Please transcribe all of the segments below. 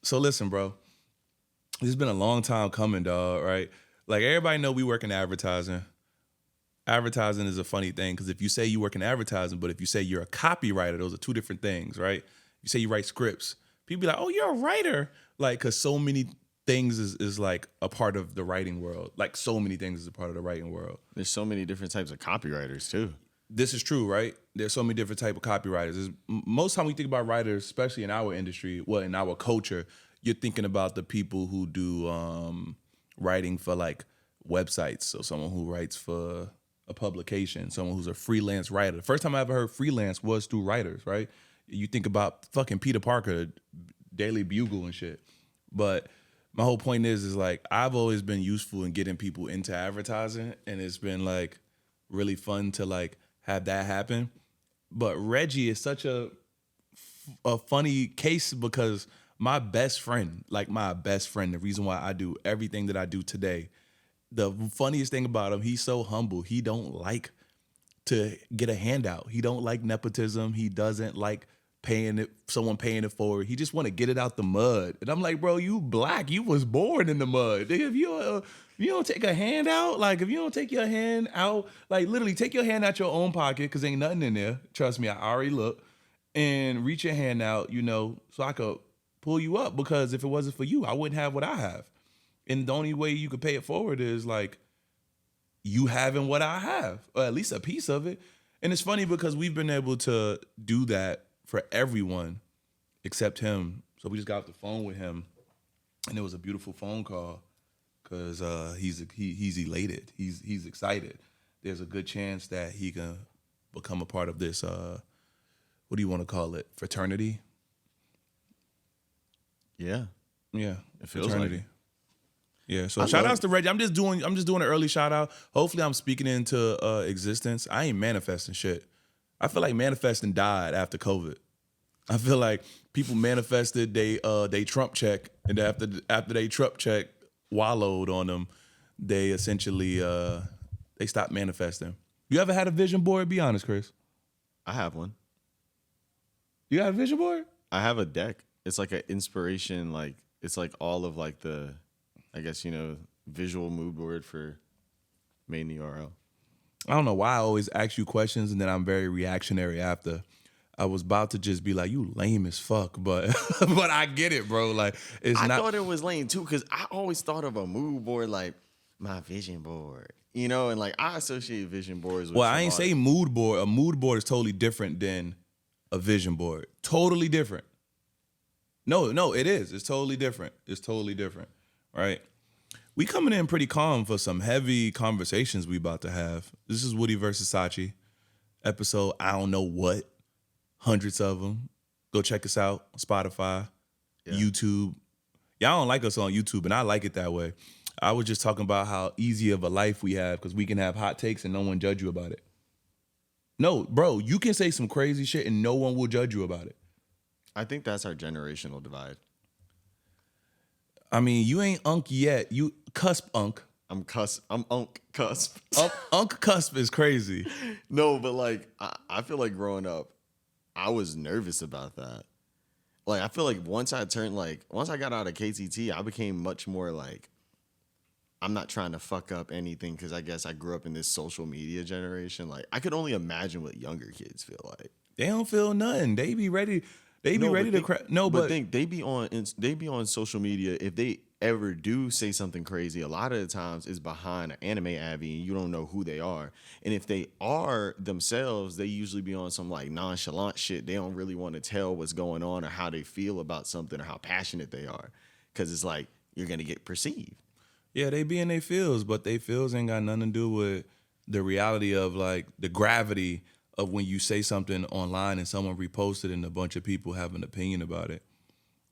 So listen, bro. This has been a long time coming, dog. Right? Like everybody know we work in advertising. Advertising is a funny thing because if you say you work in advertising, but if you say you're a copywriter, those are two different things, right? You say you write scripts, people be like, "Oh, you're a writer," like because so many things is like a part of the writing world. Like so many things is a part of the writing world. There's so many different types of copywriters too. This is true, right? There's so many different type of copywriters. Most time we think about writers, especially in our industry, well, in our culture, you're thinking about the people who do writing for like websites. So someone who writes for a publication, someone who's a freelance writer. The first time I ever heard freelance was through writers, right? You think about fucking Peter Parker, Daily Bugle and shit. But my whole point is like I've always been useful in getting people into advertising, and it's been like really fun to like have that happen. But Reggie is such a funny case because my best friend, the reason why I do everything that I do today, the funniest thing about him, he's so humble. He don't like to get a handout. He don't like nepotism. He doesn't like someone paying it forward. He just want to get it out the mud. And I'm like, bro, you black. You was born in the mud. If you don't take a hand out, like if you don't take your hand out, like literally take your hand out your own pocket because ain't nothing in there. Trust me, I already looked. And reach your hand out, so I could pull you up because if it wasn't for you, I wouldn't have what I have. And the only way you could pay it forward is like you having what I have, or at least a piece of it. And it's funny because we've been able to do that for everyone except him. So we just got off the phone with him, and it was a beautiful phone call because he's elated. He's excited. There's a good chance that he can become a part of this. What do you want to call it? Fraternity. Yeah, It feels fraternity. like it. Yeah, so shout outs to Reggie. I'm just doing an early shout out. Hopefully I'm speaking into existence. I ain't manifesting shit. I feel like manifesting died after COVID. I feel like people manifested they Trump check, and after they Trump check wallowed on them, they essentially they stopped manifesting. You ever had a vision board? Be honest, Chris. I have one. You got a vision board? I have a deck. It's like an inspiration, like it's like all of like the, I guess, visual mood board for main URL. I don't know why I always ask you questions and then I'm very reactionary after. I was about to just be like, you lame as fuck, but but I get it, bro. Like I thought it was lame too, because I always thought of a mood board like my vision board. And like I associate vision boards with I ain't say mood board. A mood board is totally different than a vision board. Totally different. No, it is. It's totally different. Right? We coming in pretty calm for some heavy conversations we about to have. This is Woody versus Sachee. Episode, I don't know what. Hundreds of them. Go check us out on Spotify, YouTube. Y'all don't like us on YouTube, and I like it that way. I was just talking about how easy of a life we have because we can have hot takes and no one judge you about it. No, bro, you can say some crazy shit and no one will judge you about it. I think that's our generational divide. I mean, you ain't unk yet. You cusp unk. I'm unk cusp. Unk cusp is crazy. No, but like I feel like growing up, I was nervous about that. Like I feel like once I got out of KTT, I became much more like, I'm not trying to fuck up anything because I guess I grew up in this social media generation. Like I could only imagine what younger kids feel like. They don't feel nothing. They be ready. They be ready to crap. No, but think they be on social media. If they ever do say something crazy, a lot of the times it's behind an anime abbey and you don't know who they are. And if they are themselves, they usually be on some like nonchalant shit. They don't really want to tell what's going on or how they feel about something or how passionate they are, because it's like you're gonna get perceived. Yeah, they be in their feels, but they feels ain't got nothing to do with the reality of like the gravity of when you say something online and someone reposted and a bunch of people have an opinion about it,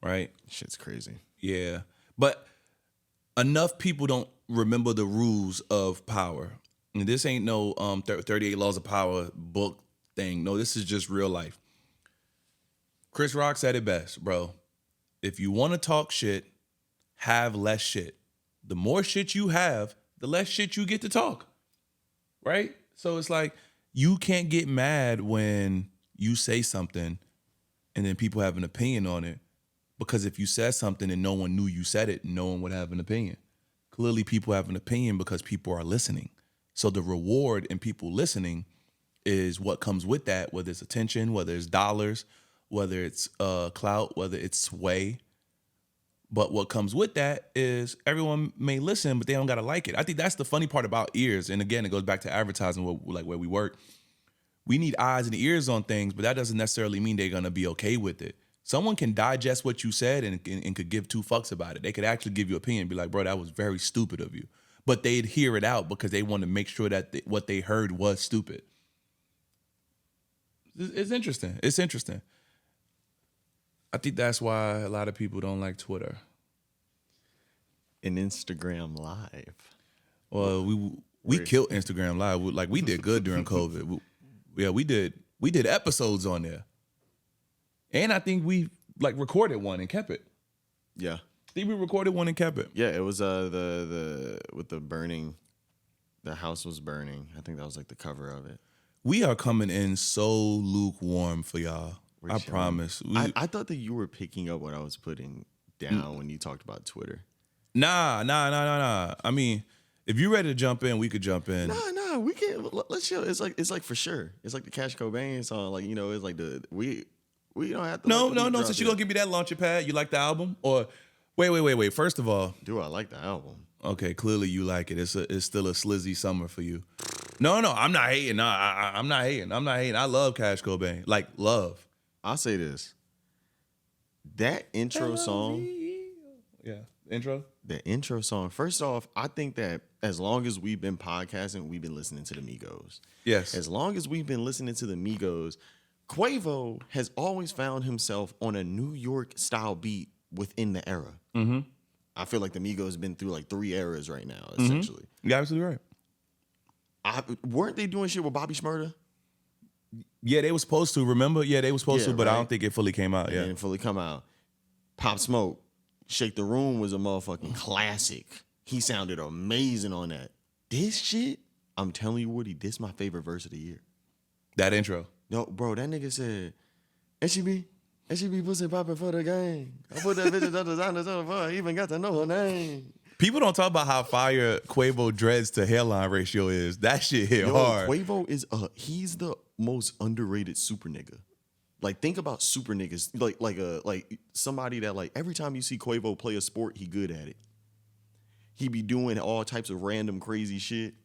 right? Shit's crazy. Yeah, but enough people don't remember the rules of power. And this ain't no 38 Laws of Power book thing. No, this is just real life. Chris Rock said it best, bro. If you want to talk shit, have less shit. The more shit you have, the less shit you get to talk, right? So it's like, you can't get mad when you say something and then people have an opinion on it Because if you said something and no one knew you said it, no one would have an opinion. Clearly, people have an opinion because people are listening. So the reward in people listening is what comes with that, whether it's attention, whether it's dollars, whether it's clout, whether it's sway. But what comes with that is everyone may listen, but they don't got to like it. I think that's the funny part about ears. And again, it goes back to advertising, where we work. We need eyes and ears on things, but that doesn't necessarily mean they're going to be okay with it. Someone can digest what you said and could give two fucks about it. They could actually give you an opinion and be like, bro, that was very stupid of you. But they'd hear it out because they want to make sure that what they heard was stupid. It's interesting. It's interesting. I think that's why a lot of people don't like Twitter. And Instagram Live. Well, we killed Instagram Live. We did good during COVID. We did episodes on there. And I think we recorded one and kept it. Yeah. I think we recorded one and kept it. Yeah, it was the with the burning, the house was burning. I think that was the cover of it. We are coming in so lukewarm for y'all. I promise. I thought that you were picking up what I was putting down when you talked about Twitter. Nah. I mean, if you're ready to jump in, we could jump in. Nah, we can. Let's chill. It's like for sure. It's like the Cash Cobain song. It's like we don't have to. No. Since you're gonna give me that launcher pad, you like the album? Or wait. First of all, do I like the album? Okay, clearly you like it. It's still a slizzy summer for you. No, I'm not hating. No, I'm not hating. I love Cash Cobain. Love. I'll say this. That intro song. Yeah, intro? The intro song. First off, I think that as long as we've been podcasting, we've been listening to the Migos. Yes. As long as we've been listening to the Migos, Quavo has always found himself on a New York style beat within the era. Mm-hmm. I feel like the Migos have been through 3 eras right now, essentially. You're absolutely right. Weren't they doing shit with Bobby Shmurda? Yeah, they were supposed to. Remember? Yeah, they were supposed to, but right? I don't think it fully came out. It didn't fully come out. Pop Smoke, Shake the Room was a motherfucking classic. He sounded amazing on that. This shit, I'm telling you, Woody, this is my favorite verse of the year. That intro. No, bro, that nigga said, and she be pussy popping for the gang. I put that bitch on the phone, I even got to know her name. People don't talk about how fire Quavo dreads to hairline ratio is. That shit hit hard. Quavo is he's the most underrated super nigga. Think about super niggas, like somebody that every time you see Quavo play a sport, he good at it. He be doing all types of random crazy shit.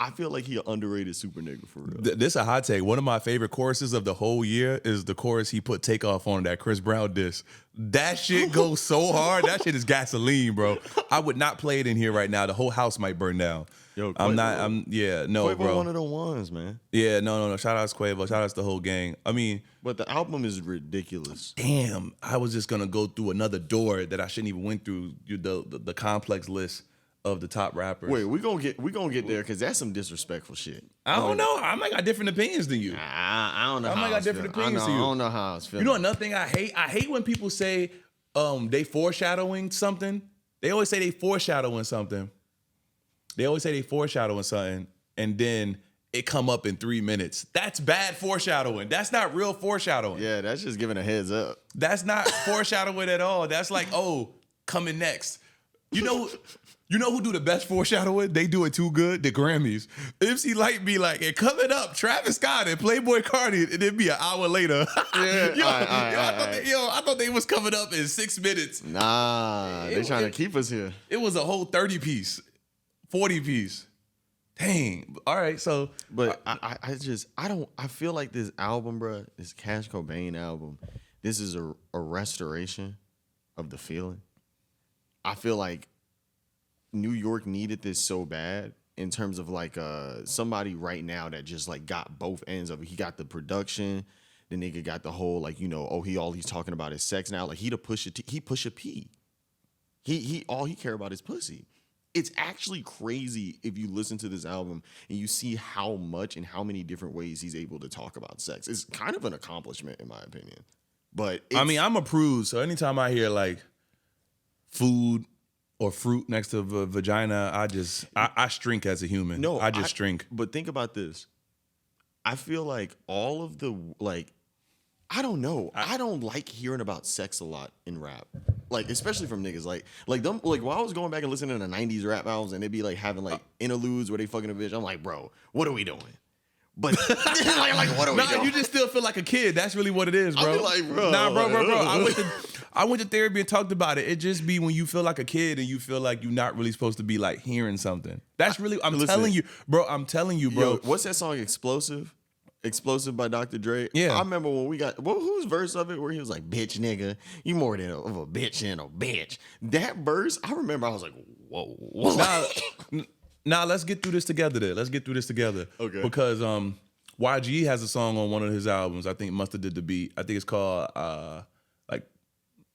I feel like he an underrated super nigga for real. This a hot take. One of my favorite choruses of the whole year is the chorus he put Takeoff on that Chris Brown diss. That shit goes so hard. That shit is gasoline, bro. I would not play it in here right now. The whole house might burn down. Yo, Quavo, bro. One of the ones, man. Yeah, no. Shout out to Quavo. Shout out to the whole gang. I mean, but the album is ridiculous. Damn, I was just gonna go through another door that I shouldn't even went through. The complex list of the top rappers. Wait, we gonna get there because that's some disrespectful shit. I don't know. I might got different opinions than you. I don't know. I might got different opinions than you. I don't know how I was feeling. You know another thing I hate? I hate when people say they foreshadowing something. They always say they foreshadowing something. And then it come up in 3 minutes. That's bad foreshadowing. That's not real foreshadowing. Yeah, that's just giving a heads up. That's not foreshadowing at all. That's coming next. You know who do the best foreshadowing? They do it too good. The Grammys. MC Light be like, and coming up, Travis Scott and Playboy Cardi, and it'd be an hour later. I thought they was coming up in 6 minutes. Nah, they trying to keep us here. It was a whole 30 piece, 40 piece. Dang. All right, so. But I feel like this album, bro, this Cash Cobain album, this is a restoration of the feeling. I feel like New York needed this so bad in terms of somebody right now that just got both ends of it. He got the production, the nigga got the whole all he's talking about is sex now. He push a P. He all he care about is pussy. It's actually crazy if you listen to this album and you see how much and how many different ways he's able to talk about sex. It's kind of an accomplishment in my opinion. But I'm a prude, so anytime I hear food or fruit next to a vagina, I shrink as a human. No, I shrink. But think about this. I feel like all of the I don't know. I don't like hearing about sex a lot in rap, like especially from niggas. Like them. Like while I was going back and listening to the '90s rap albums, and they'd be like having like interludes where they fucking a bitch. I'm like, bro, what are we doing? But like what are we doing? You just still feel like a kid. That's really what it is, bro. I be like, bro. Nah, bro. I went to therapy and talked about it. It just be when you feel like a kid and you feel like you're not really supposed to be like hearing something. That's really. Listen, telling you, bro. I'm telling you, bro. Yo, what's that song? Explosive. Explosive by Dr. Dre. Yeah. I remember when we got, whose verse of it where he was like, bitch nigga, you more than of a bitch and a bitch. That verse, I remember I was like, whoa. Nah, let's get through this together then. Let's get through this together. Okay. Because YG has a song on one of his albums. I think Mustard did the beat. I think it's called, like,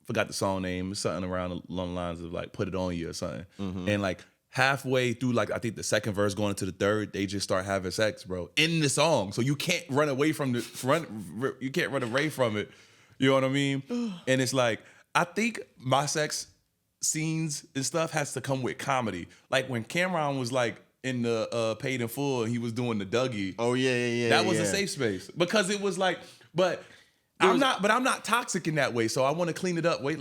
forgot the song name. It's something around along the lines of like, Put It On You or something. Mm-hmm. And like, halfway through, like I think the second verse going into the third, they just start having sex, bro, in the song. So you can't run away from you can't run away from it. You know what I mean? And it's like, I think my sex scenes and stuff has to come with comedy. Like when Cameron was like in the Paid in Full and he was doing the Dougie. Oh yeah. That was a safe space because it was like, I'm not toxic in that way. So I want to clean it up. Wait,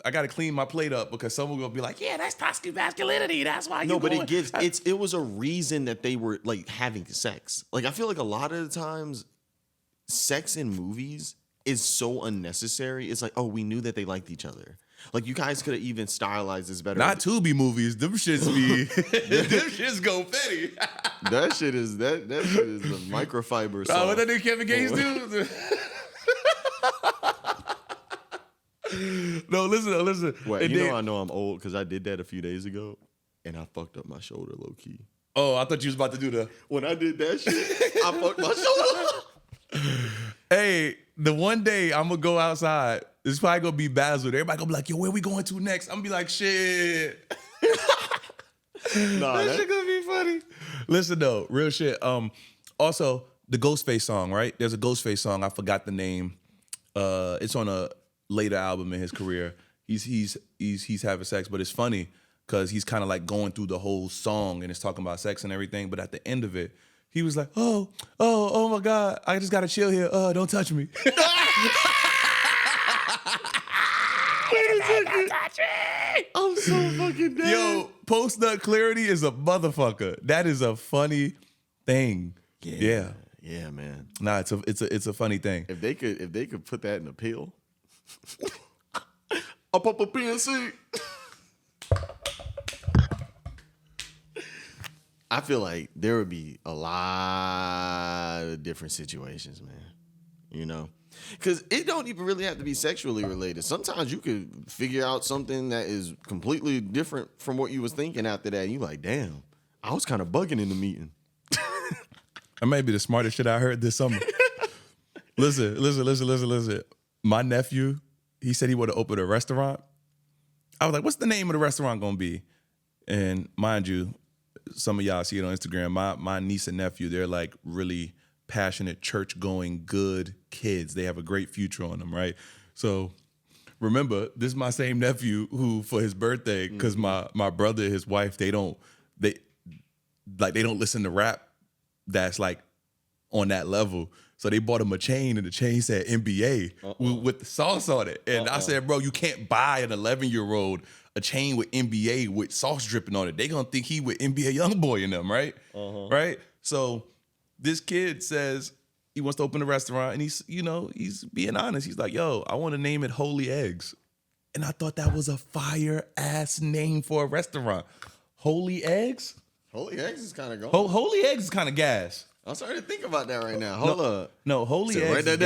I got to clean my plate up because someone will be like, yeah, that's toxic masculinity. That's why you No, but it was a reason that they were like having sex. Like I feel like a lot of the times sex in movies is so unnecessary. It's like, oh, we knew that they liked each other. Like you guys could have even stylized this better. Not Tubi movies. Them shits be them shits go petty. That shit is the microfiber song. What that nigga Kevin Gates do? No, listen. Well, I know I'm old because I did that a few days ago, and I fucked up my shoulder low key. Oh, I thought you was about to do when I did that shit, I fucked my shoulder. Hey, the one day I'm gonna go outside, it's probably gonna be Basil. Everybody gonna be like, yo, where we going to next? I'm gonna be like, shit. Nah, that shit gonna be funny. Listen though, real shit. Also, the Ghostface song, right? There's a Ghostface song. I forgot the name. It's on a later album in his career. He's having sex, but it's funny because he's kind of like going through the whole song and it's talking about sex and everything. But at the end of it, he was like, oh my God, I just gotta chill here. Don't touch me. Wait a second. I'm so fucking dead. Yo, post-nut clarity is a motherfucker. That is a funny thing. Yeah. Yeah, man. Nah, it's a funny thing. If they could put that in a pill. I'll pop a PNC. I feel like there would be a lot of different situations, man. You know? Because it don't even really have to be sexually related. Sometimes you could figure out something that is completely different from what you was thinking after that. And you like, damn, I was kind of bugging in the meeting. That may be the smartest shit I heard this summer. Listen. My nephew, he said he would have opened a restaurant. I was like, what's the name of the restaurant gonna be? And mind you, some of y'all see it on Instagram. My niece and nephew, they're like really passionate, church-going, good kids. They have a great future on them, right? So remember, this is my same nephew who, for his birthday, because my brother and his wife, they don't listen to rap that's like on that level. So they bought him a chain, and the chain said NBA with the sauce on it. And I said, bro, you can't buy an 11-year-old a chain with NBA with sauce dripping on it. They gonna think he with NBA Youngboy in them, right? Right? So this kid says he wants to open a restaurant, and he's being honest. He's like, yo, I want to name it Holy Eggs. And I thought that was a fire-ass name for a restaurant. Holy Eggs? Holy Eggs is kind of going. Holy Eggs is kind of gas. I'm starting to think about that right now. Hold up. No, Holy Eggs. Write that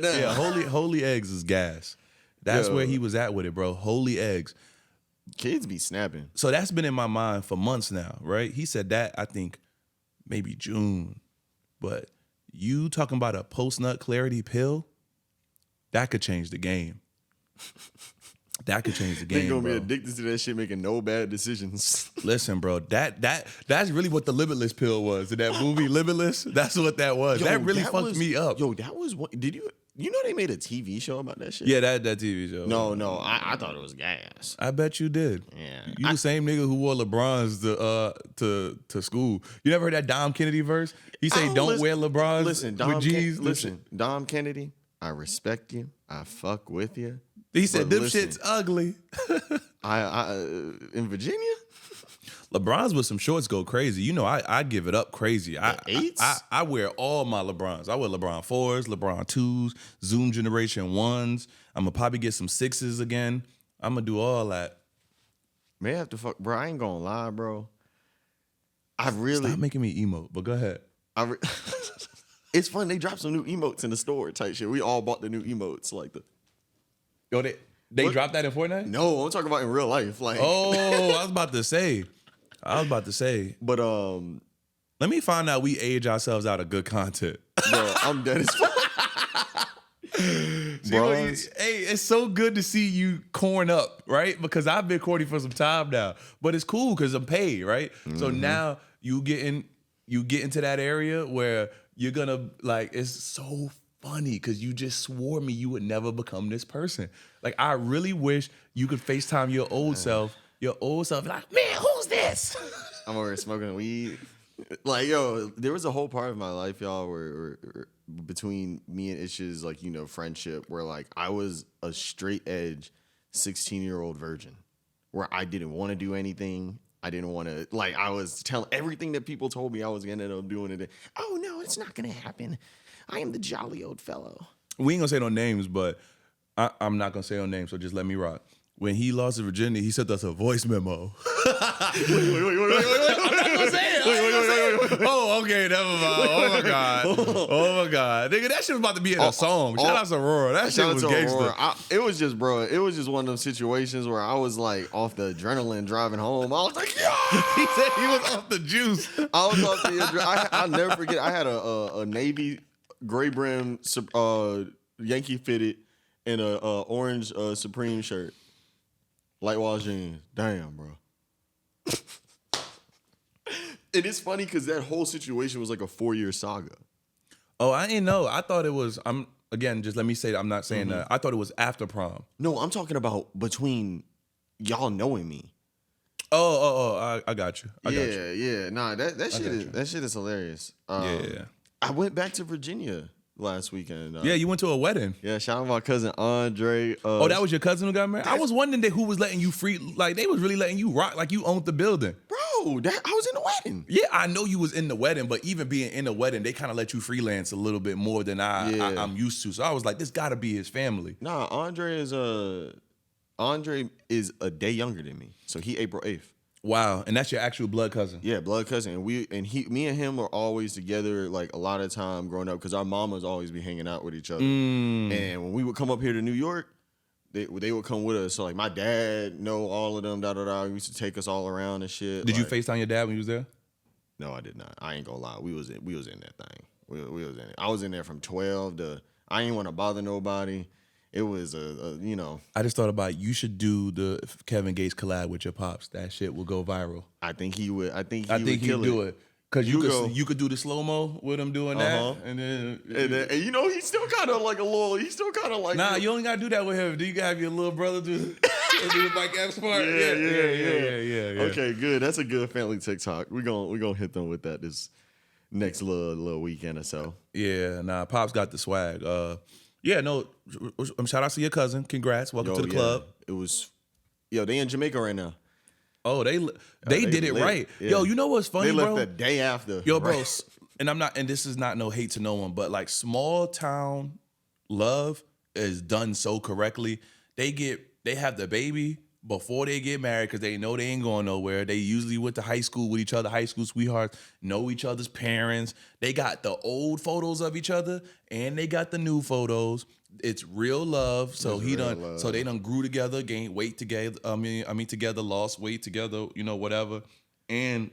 down. Yeah, Holy Eggs is gas. That's where he was at with it, bro. Holy Eggs. Kids be snapping. So that's been in my mind for months now, right? He said that, I think, maybe June. But you talking about a post-nut clarity pill, that could change the game. That could change the game. They're gonna bro. be addicted to that shit, making no bad decisions. Listen, bro, that's really what the Limitless pill was. In that movie Limitless, that's what that was. That really fucked me up. Yo, that was what. Did you know they made a TV show about that shit? Yeah, that TV show. No, I thought it was gas. I bet you did. Yeah, you the same nigga who wore LeBrons to school. You never heard that Dom Kennedy verse? He say, "Don't wear LeBrons with G's." Listen, Dom Kennedy. I respect you. I fuck with you. He said, But them listen, shit's ugly. I in Virginia, LeBrons with some shorts go crazy. You know, I give it up crazy. I wear all my LeBrons. I wear LeBron 4s, LeBron 2s, Zoom Generation 1s. I'm going to probably get some 6s again. I'm going to do all that. may have to fuck, bro. I ain't gonna lie, bro. I really, Stop making me emote, but go ahead. it's fun. They dropped some new emotes in the store type shit. We all bought the new emotes, like the. Yo, they dropped that in Fortnite? No, I'm talking about in real life, like. Oh, I was about to say. But Let me find out we age ourselves out of good content. bro, I'm dead as fuck. Bronze. Hey, it's so good to see you corn up, right? Because I've been corny for some time now, but it's cool because I'm paid, right? So now you get into that area where you're gonna like. It's so funny because you just swore me you would never become this person. Like I really wish you could FaceTime your old self. Your old self, like, man, who's this? I'm over here smoking weed. Like, yo, there was a whole part of my life, y'all, where between me and Ish's, like, you know, friendship, where like I was a straight edge 16-year-old virgin, where I didn't want to do anything. I didn't want to, like, I was telling everything that people told me I was gonna end up doing it. Oh no, it's not gonna happen. I am the jolly old fellow. We ain't gonna say no names, but I'm not gonna say no names, so just let me rock. When he lost to Virginia, he sent us a voice memo. Wait. Oh, okay, never mind. Oh my God. Nigga, that shit was about to be in a song. Shout out to Aurora. That shit was gangster. It was just, bro, it was just one of those situations where I was like off the adrenaline driving home. I was like, yo! He said he was off the juice. I was off the adrenaline. I'll never forget, I had a Navy gray brim Yankee fitted and a orange Supreme shirt. Light wash jeans. Damn, bro. It is funny because that whole situation was like a 4-year saga. Oh, I didn't know. I thought it was, again, just let me say that I'm not saying that. I thought it was after prom. No, I'm talking about between y'all knowing me. I got you. I got you. Yeah. Nah, that shit is hilarious. Yeah. I went back to Virginia last weekend. Yeah, you went to a wedding. Yeah, shout out my cousin Andre. That was your cousin who got married? I was wondering who was letting you free, like they was really letting you rock, like you owned the building. Bro, I was in the wedding. Yeah, I know you was in the wedding, but even being in the wedding, they kind of let you freelance a little bit more than I'm used to. So I was like, this gotta be his family. Nah, Andre is a day younger than me. So he April 8th. Wow, and that's your actual blood cousin. Yeah, blood cousin. And me and him were always together like a lot of time growing up because our mamas always be hanging out with each other. And when we would come up here to New York, they would come with us. So like my dad know all of them. He used to take us all around and shit. Did you FaceTime your dad when you was there? No, I did not. I ain't gonna lie. We was in that thing. We was in it. I was in there from 12 to. I ain't want to bother nobody. It was you know. I just thought about you should do the Kevin Gates collab with your pops. That shit will go viral. I think he would. I think he'd do it. Cause you could do the slow mo with him doing that, and then you know he's still kind of like a little. He's still kind of like. Nah, you only gotta do that with him. Do you gotta have your little brother do the Mike Epps part? Yeah. Okay, good. That's a good family TikTok. We gonna hit them with that this next little weekend or so. Yeah, nah. Pops got the swag. Yeah, no. Shout out to your cousin. Congrats. Welcome to the club. It was. Yo, they in Jamaica right now. Oh, they did it right. Yeah. Yo, you know what's funny, bro? They left bro? the day after. Yo, bro, and this is not no hate to no one, but like small town love is done so correctly. They have the baby before they get married because they know they ain't going nowhere. They usually went to high school with each other, high school sweethearts, know each other's parents. They got the old photos of each other and they got the new photos. It's real love. So so they done grew together, gained weight together. I mean together, lost weight together, you know, whatever. And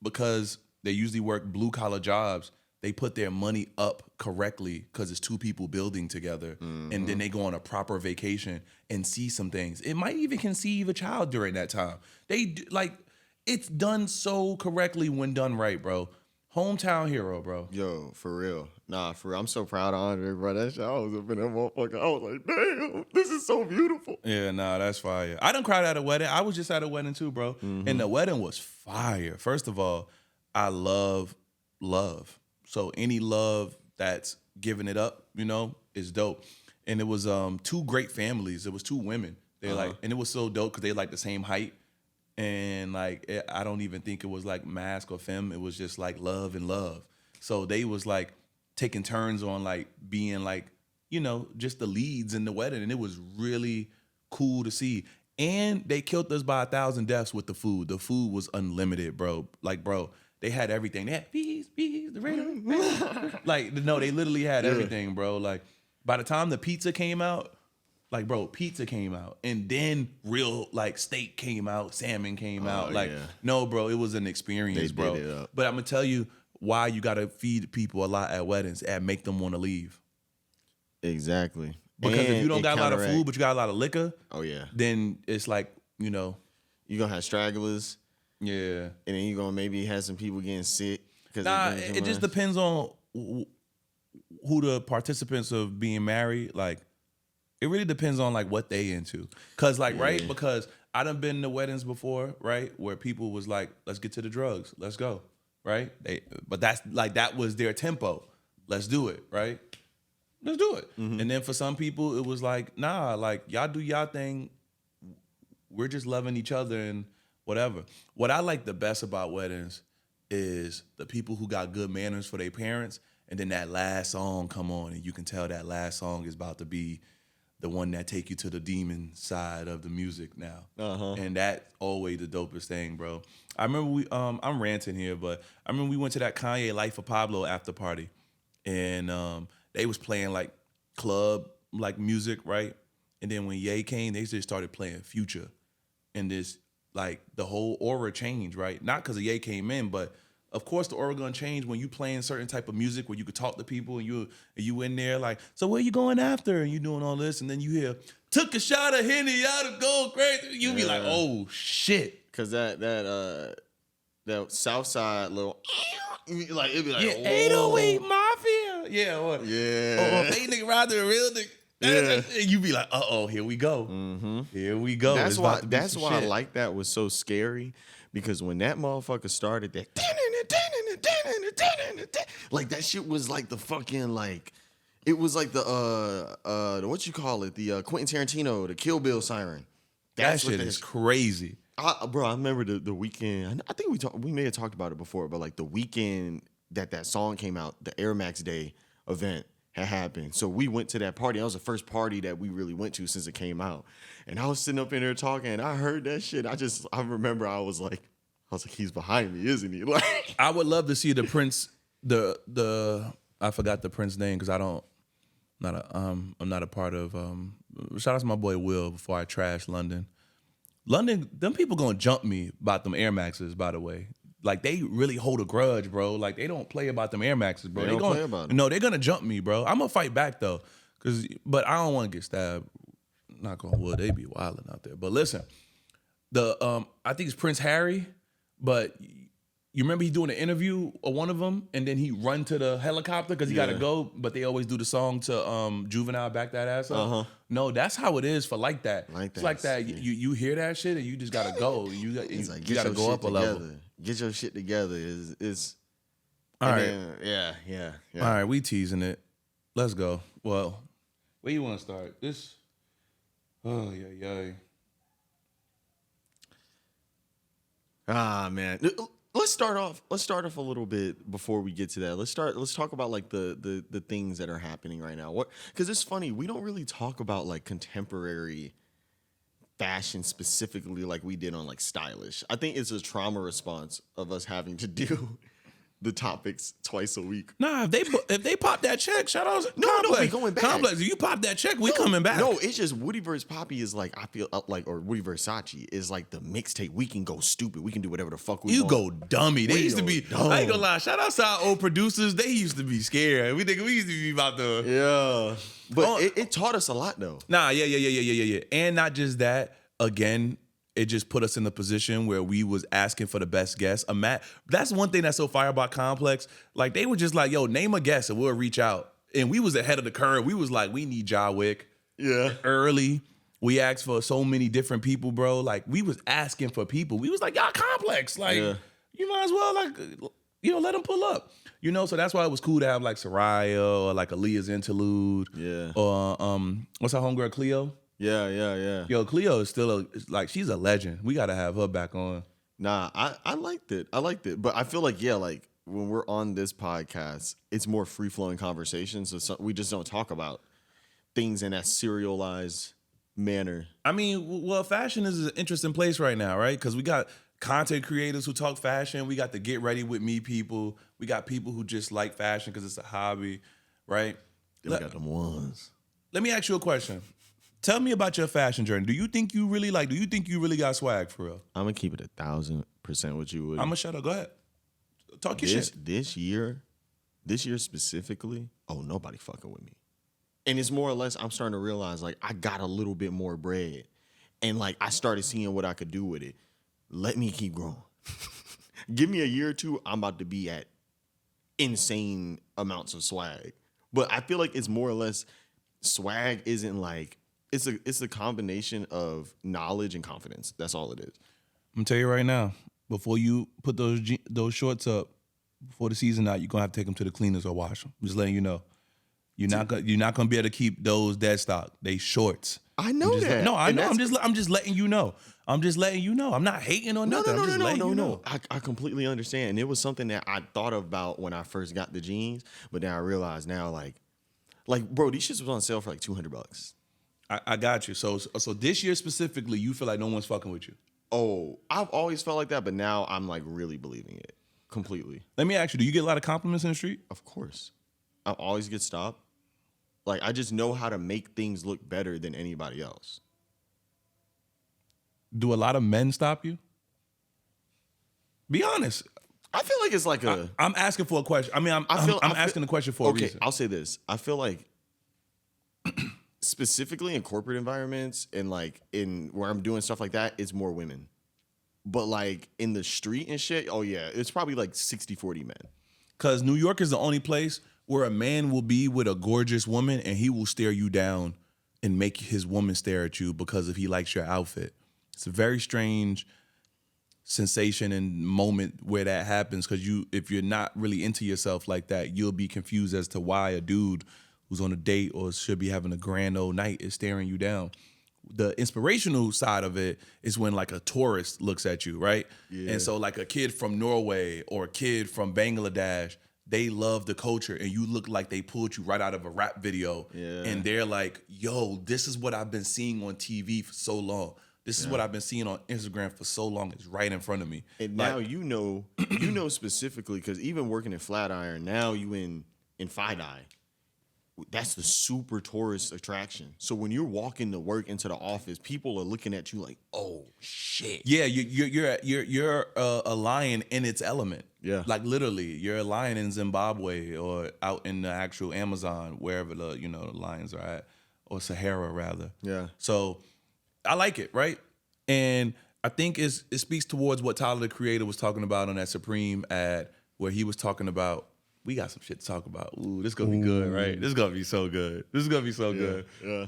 because they usually work blue collar jobs, they put their money up correctly because it's two people building together. And then they go on a proper vacation and see some things. It might even conceive a child during that time. It's done so correctly when done right, bro. Hometown hero, bro. Yo, for real. Nah, for real. I'm so proud of Andre, bro. That shit, I was up in that motherfucker. I was like, damn, this is so beautiful. Yeah, nah, that's fire. I done cried at a wedding. I was just at a wedding too, bro. And the wedding was fire. First of all, I love love. So any love that's giving it up, you know, is dope. And it was two great families. It was two women. They're like, and it was so dope because they like the same height. And like, I don't even think it was like masc or femme. It was just like love and love. So they was like taking turns on like being like, you know, just the leads in the wedding. And it was really cool to see. And they killed us by 1,000 deaths with the food. The food was unlimited, bro. Like, bro, they had everything. They had peas, the radio. Like, no, they literally had everything, bro. Like, by the time the pizza came out, like, bro, pizza came out. And then real, like, steak came out, salmon came out. Like, no, bro, it was an experience, bro. But I'm going to tell you why you got to feed people a lot at weddings and make them want to leave. Exactly. Because if you don't got a lot of food, but you got a lot of liquor, then it's like, you know. You're going to have stragglers. Yeah. And then you're going to maybe have some people getting sick. Nah, it just depends on who the participants of being married, like, it really depends on like what they into. Cause like, right? Because I done been to weddings before, right? Where people was like, let's get to the drugs. Let's go. Right? But that's like, that was their tempo. Let's do it. Right? Let's do it. And then for some people, it was like, nah, like y'all do y'all thing. We're just loving each other and whatever. What I like the best about weddings is the people who got good manners for their parents. And then that last song come on and you can tell that last song is about to be the one that take you to the demon side of the music now. And that's always the dopest thing, bro. I remember I'm ranting here, but I remember we went to that Kanye Life of Pablo after party. And they was playing like club like music, right? And then when Ye came, they just started playing Future. And this, like, the whole aura changed, right? Not because Ye came in, but of course the aura gonna change when you playing certain type of music where you could talk to people and you in there like, so where you going after? And you doing all this, and then you hear, took a shot of Henny out of gold crazy. You be like, oh shit. Cause that South Side little like it'd be like 808 Mafia. Yeah, what? Yeah. Oh, they nigga ride the real nigga. And you be like, here we go. Here we go. That's why I like that was so scary. Because when that motherfucker started that, like that shit was like the fucking like, it was like the what you call it, the Quentin Tarantino, the Kill Bill siren. That shit is crazy, bro. I remember the weekend. I think we may have talked about it before, but like the weekend that song came out, the Air Max Day event had happened. So we went to that party. That was the first party that we really went to since it came out. And I was sitting up in there talking, and I heard that shit. I remember I was like, he's behind me, isn't he? Like, I would love to see the Prince, I forgot the Prince name because I'm not a part of. Shout out to my boy Will before I trash London. London, them people gonna jump me about them Air Maxes, by the way. Like, they really hold a grudge, bro. Like, they don't play about them Air Maxes, bro. They don't play about them. No, they're gonna jump me, bro. I'm gonna fight back though, but I don't want to get stabbed. Knock on wood, they be wilding out there. But listen, I think it's Prince Harry, but you remember he doing an interview or one of them, and then he run to the helicopter because he gotta go. But they always do the song to Juvenile, Back That Ass Up. No, that's how it is for like that. It's like that. You hear that shit and you just gotta go. You gotta go up a level. Get your shit together. Is all right. Then, yeah. All right, we teasing it. Let's go. Well, where you want to start? This. Oh yeah. Ah man. Let's start off a little bit before we get to that. Let's talk about like the things that are happening right now. Because it's funny, we don't really talk about like contemporary fashion specifically like we did on like stylish. I think it's a trauma response of us having to do the topics twice a week. Nah, if they pop that check, shout out. No, we going back. Complex, if you pop that check, we coming back. No, it's just Woody vs. Poppy is like, I feel like, or Woody vs. Sachee is like the mixtape. We can go stupid. We can do whatever the fuck we want. You go dummy. They used to be, I ain't gonna lie, shout out to our old producers. They used to be scared. We used to be about the. Yeah. But it taught us a lot though. Nah, yeah. And not just that, again, it just put us in the position where we was asking for the best guest. That's one thing that's so fire about Complex. Like, they were just like, yo, name a guest and we'll reach out. And we was ahead of the curve. We was like, we need Ja Wick. Yeah. Early. We asked for so many different people, bro. Like, we was asking for people. We was like, y'all Complex. Like, you might as well, like, let them pull up. So that's why it was cool to have like Soraya or like Aaliyah's interlude. Yeah. Or what's her homegirl, Cleo? Yeah. Yo, Cleo is still she's a legend. We gotta have her back on. Nah, I liked it. But I feel like, like when we're on this podcast, it's more free flowing conversations. So we just don't talk about things in that serialized manner. I mean, well, fashion is an interesting place right now, right? Because we got content creators who talk fashion. We got the get ready with me people. We got people who just like fashion because it's a hobby, right? Then we got them ones. Let me ask you a question. Tell me about your fashion journey. Do you think you really got swag for real? I'm gonna keep it 1,000% with you. I'm gonna shut up. Go ahead. Talk your shit. This year specifically, nobody fucking with me. And it's more or less, I'm starting to realize like I got a little bit more bread. And like I started seeing what I could do with it. Let me keep growing. Give me a year or two, I'm about to be at insane amounts of swag. But I feel like it's more or less swag isn't like it's a combination of knowledge and confidence. That's all it is. I'm gonna tell you right now, before you put those shorts up before the season out, you're gonna have to take them to the cleaners or wash them. I'm just letting you know. You're not gonna be able to keep those dead stock. They shorts. I know that. No, I know. I'm just letting you know. I'm just letting you know. I'm not hating on nothing. I'm just letting you know. I completely understand. And it was something that I thought about when I first got the jeans, but then I realized now, like, bro, these shits was on sale for like $200. I got you. So this year specifically, you feel like no one's fucking with you. Oh, I've always felt like that, but now I'm like really believing it completely. Let me ask you, do you get a lot of compliments in the street? Of course. I always get stopped. Like, I just know how to make things look better than anybody else. Do a lot of men stop you? Be honest. I feel like it's like I'm asking for a question. I mean, I'm asking the question for a reason. I'll say this. I feel like specifically in corporate environments and like in where I'm doing stuff like that, it's more women. But like in the street and shit, it's probably like 60-40 men. Because New York is the only place where a man will be with a gorgeous woman and he will stare you down and make his woman stare at you because if he likes your outfit. It's a very strange sensation and moment where that happens because if you're not really into yourself like that, you'll be confused as to why a dude who's on a date or should be having a grand old night is staring you down. The inspirational side of it is when like a tourist looks at you, right? Yeah. And so like a kid from Norway or a kid from Bangladesh, they love the culture and you look like they pulled you right out of a rap video. Yeah. And they're like, yo, this is what I've been seeing on TV for so long. This is what I've been seeing on Instagram for so long. It's right in front of me. And now you know specifically, because even working in Flatiron, now you in Fi-Dye. That's the super tourist attraction. So when you're walking to work into the office, people are looking at you like, "Oh shit!" Yeah, you're a lion in its element. Yeah, like literally, you're a lion in Zimbabwe or out in the actual Amazon, wherever the lions are at, or Sahara rather. Yeah. So I like it, right? And I think it speaks towards what Tyler the Creator was talking about on that Supreme ad, where he was talking about. We got some shit to talk about. Ooh, this is gonna be good, right? This is gonna be so good. This is gonna be so good. Yeah.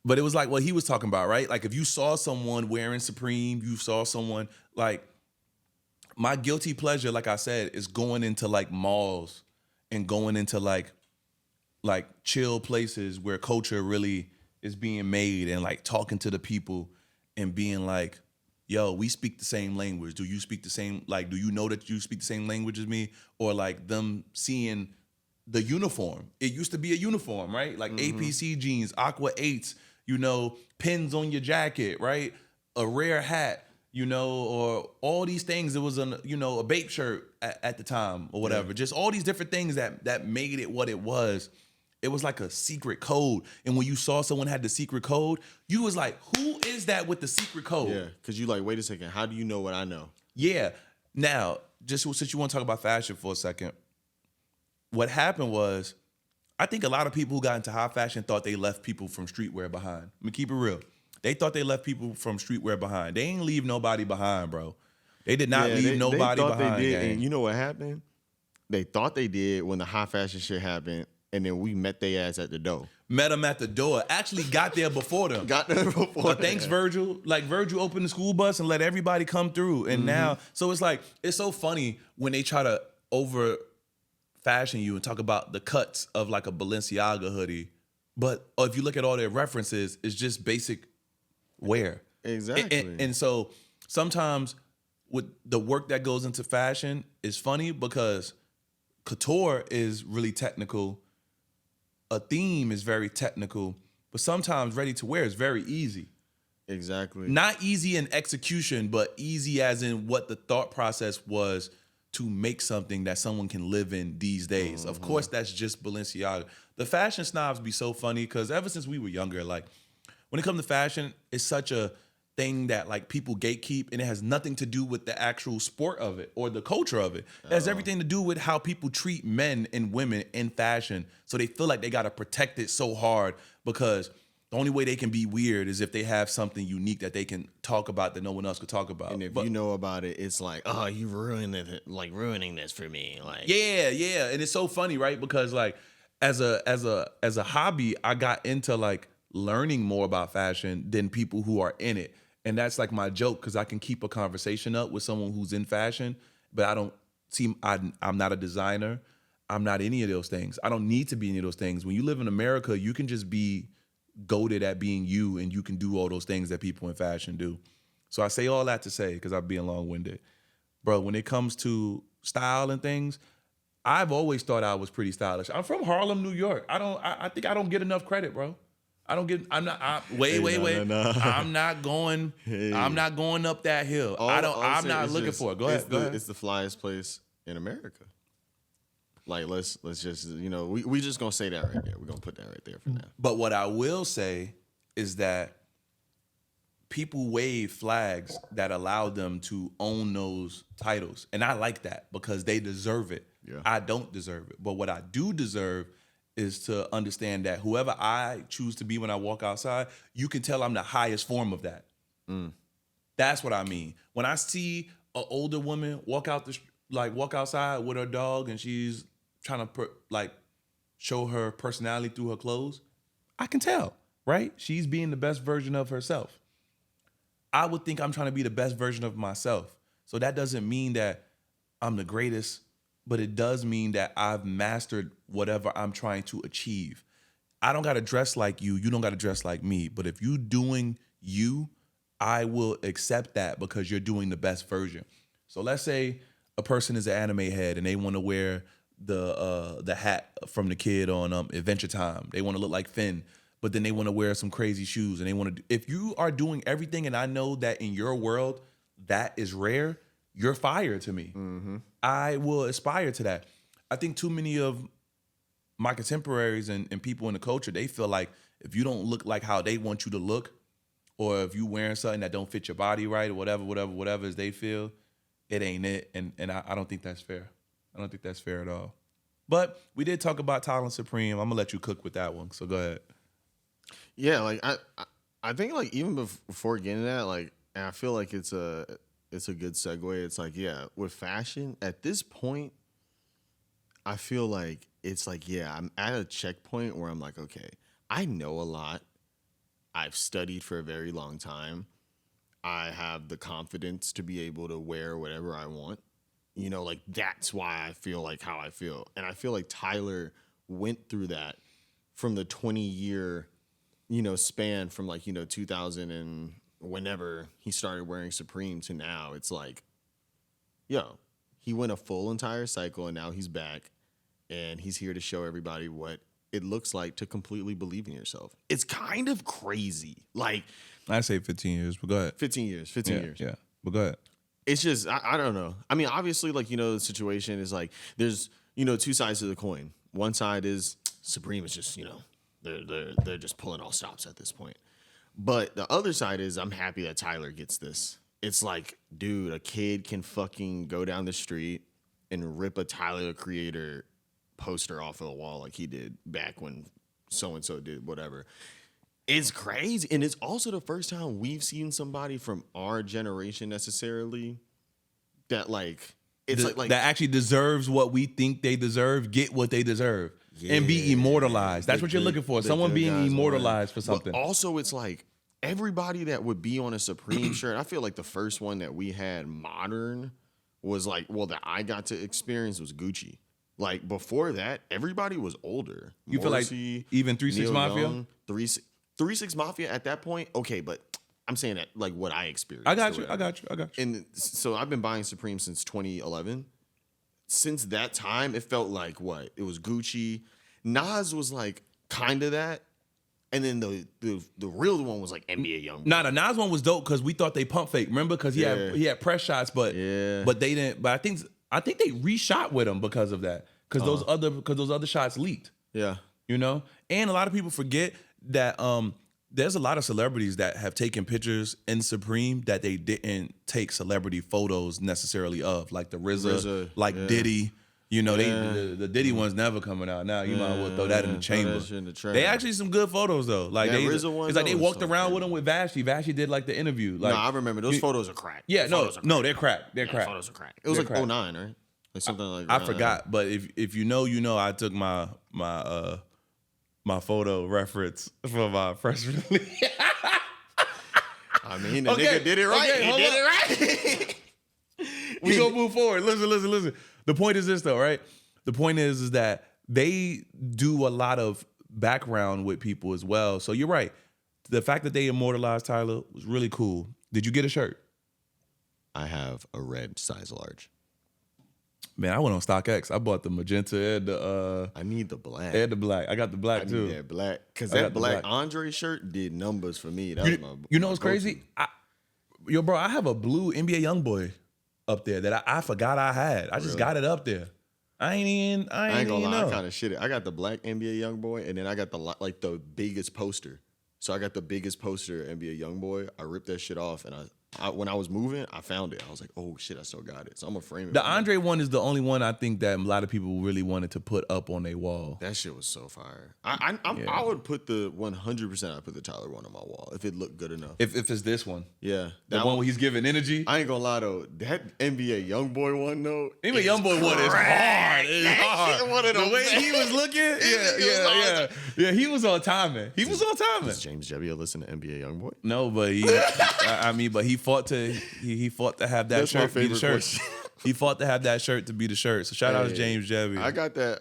But it was like what he was talking about, right? Like if you saw someone wearing Supreme, you saw someone like my guilty pleasure, like I said, is going into like malls and going into like chill places where culture really is being made and like talking to the people and being like, yo, we speak the same language. Do you speak the same, do you know that you speak the same language as me? Or like them seeing the uniform. It used to be a uniform, right? Like APC jeans, Aqua 8s, pins on your jacket, right? A rare hat, or all these things. It was a Bape shirt at the time or whatever. Yeah. Just all these different things that made it what it was. It was like a secret code. And when you saw someone had the secret code, you was like, who is that with the secret code? Yeah, because you like, wait a second, how do you know what I know? Yeah. Now, just since you want to talk about fashion for a second, what happened was, I think a lot of people who got into high fashion thought they left people from streetwear behind. Let me keep it real. They thought they left people from streetwear behind. They ain't leave nobody behind, bro. They did not leave nobody behind. They did, and you know what happened? They thought they did when the high fashion shit happened. And then we met their ass at the door. Met them at the door. Actually got there before them. Got there before them. Thanks, Virgil. Like, Virgil opened the school bus and let everybody come through. And now, so it's like, it's so funny when they try to over fashion you and talk about the cuts of like a Balenciaga hoodie, but if you look at all their references, it's just basic wear. Exactly. And so sometimes with the work that goes into fashion is funny because couture is really technical. A theme is very technical, but sometimes ready to wear is very easy. Exactly. Not easy in execution, but easy as in what the thought process was to make something that someone can live in these days. Of course, that's just Balenciaga. The fashion snobs be so funny because ever since we were younger, like when it comes to fashion, it's such a thing that like people gatekeep, and it has nothing to do with the actual sport of it or the culture of it. It has everything to do with how people treat men and women in fashion. So they feel like they got to protect it so hard because the only way they can be weird is if they have something unique that they can talk about that no one else could talk about. And if you know about it, it's like, oh, you ruined it, like ruining this for me. Like, yeah, and it's so funny, right? Because like as a hobby, I got into like learning more about fashion than people who are in it, and that's like my joke because I can keep a conversation up with someone who's in fashion, but I don't see. I'm not a designer. I'm not any of those things. I don't need to be any of those things. When you live in America, you can just be goated at being you, and you can do all those things that people in fashion do. So I say all that to say, because I'm being long-winded, bro, when it comes to style and things, I've always thought I was pretty stylish. I'm from Harlem, New York. I think I don't get enough credit, bro. Wait. no. I'm not going up that hill. I'm not looking for it. Go ahead. It's the flyest place in America. Like, let's just, we just gonna say that right there. We're gonna put that right there for now. But what I will say is that people wave flags that allow them to own those titles. And I like that because they deserve it. Yeah. I don't deserve it. But what I do deserve is to understand that whoever I choose to be when I walk outside, you can tell I'm the highest form of that. That's what I mean. When I see an older woman walk outside with her dog and she's trying to show her personality through her clothes, I can tell, right? She's being the best version of herself. I would think I'm trying to be the best version of myself. So that doesn't mean that I'm the greatest, but it does mean that I've mastered whatever I'm trying to achieve. I don't got to dress like you. You don't got to dress like me. But if you're doing you, I will accept that because you're doing the best version. So let's say a person is an anime head and they want to wear the hat from the kid on Adventure Time. They want to look like Finn, but then they want to wear some crazy shoes and they want to. If you are doing everything, and I know that in your world that is rare, you're fire to me. I will aspire to that. I think too many of my contemporaries and people in the culture, they feel like if you don't look like how they want you to look, or if you wearing something that don't fit your body right, or whatever as they feel, it ain't it. And I don't think that's fair. I don't think that's fair at all. But we did talk about Tyler Supreme. I'm gonna let you cook with that one. So go ahead. Yeah, like I think like even before getting that, like, and I feel like it's a good segue. It's like, yeah, with fashion at this point, I feel like it's like, yeah, I'm at a checkpoint where I'm like, okay, I know a lot. I've studied for a very long time. I have the confidence to be able to wear whatever I want. Like that's why I feel like how I feel. And I feel like Tyler went through that from the 20-year, span from like, 2000 and whenever he started wearing Supreme to now. It's like, he went a full entire cycle and now he's back and he's here to show everybody what it looks like to completely believe in yourself. It's kind of crazy. Like, I say 15 years, but go ahead. 15 years. Yeah, but go ahead. It's just, I don't know. I mean, obviously, like, the situation is like, there's, two sides to the coin. One side is Supreme is just, they're just pulling all stops at this point. But the other side is I'm happy that Tyler gets this. It's like, dude, a kid can fucking go down the street and rip a Tyler, the Creator poster off of the wall like he did back when so-and-so did whatever. It's crazy. And it's also the first time we've seen somebody from our generation necessarily that like, it's like that actually deserves what we think they deserve, get what they deserve, and be immortalized. That's what you're looking for. Someone being immortalized for something. But also, it's like everybody that would be on a Supreme shirt. I feel like the first one that we had modern was like, well, that I got to experience was Gucci. Like before that, everybody was older. You Morrissey, feel like even 3 6 Mafia? Young, 3 6 Mafia at that point, okay, but I'm saying that like what I experienced. I got you. And so I've been buying Supreme since 2011. Since that time, it felt like what? It was Gucci. Nas was like kind of that. And then the real one was like NBA Young. Nah, the Nas one was dope because we thought they pump fake. Remember? Because he had press shots, but they didn't. But I think they reshot with him because of that. Because those other shots leaked. Yeah. You know? And a lot of people forget that there's a lot of celebrities that have taken pictures in Supreme that they didn't take celebrity photos necessarily of. Like the RZA, like Diddy. You know, the Diddy one's never coming out now. You might as well throw that in the chamber. They actually some good photos though. Like it's like they walked around with him with Vashti. Vashti did like the interview. Like, no, I remember those photos are cracked. Yeah, they're cracked. They're cracked. Photos are cracked. It was like 09, right? Like something like that. I forgot, but if you know, you know. I took my photo reference for my press release. I mean, the nigga did it right. Okay, he did it right. We gonna move forward. Listen. The point is this though, right? The point is that they do a lot of background with people as well. So you're right. The fact that they immortalized Tyler was really cool. Did you get a shirt? I have a red size large. Man, I went on StockX. I bought the magenta and the I need the black. And the black. I got the black too. I need that black. Because that black Andre shirt did numbers for me. That was my You know what's crazy? Bro, I have a blue NBA Youngboy up there that I forgot I had. I just got it up there. I ain't gonna lie, I kind of shit it. I got the black NBA Youngboy, and then I got the biggest poster. So I got the biggest poster NBA Youngboy. I ripped that shit off, and I when I was moving, I found it. I was like, oh shit, I still got it. So I'm gonna frame it. The Andre one is the only one I think that a lot of people really wanted to put up on their wall. That shit was so fire. I would put the 100%. I put the Tyler one on my wall if it looked good enough. If it's this one, yeah, the one where he's giving energy. I ain't gonna lie though, that NBA Youngboy one though, NBA Youngboy one is hard. It's hard. One of the way he was looking, yeah. He was on timing. He was on timing. Does James Jebbia listen to NBA Youngboy? No, but he fought to have that shirt to be the shirt. He fought to have that shirt to be the shirt. So shout out to James Jebbia. I got that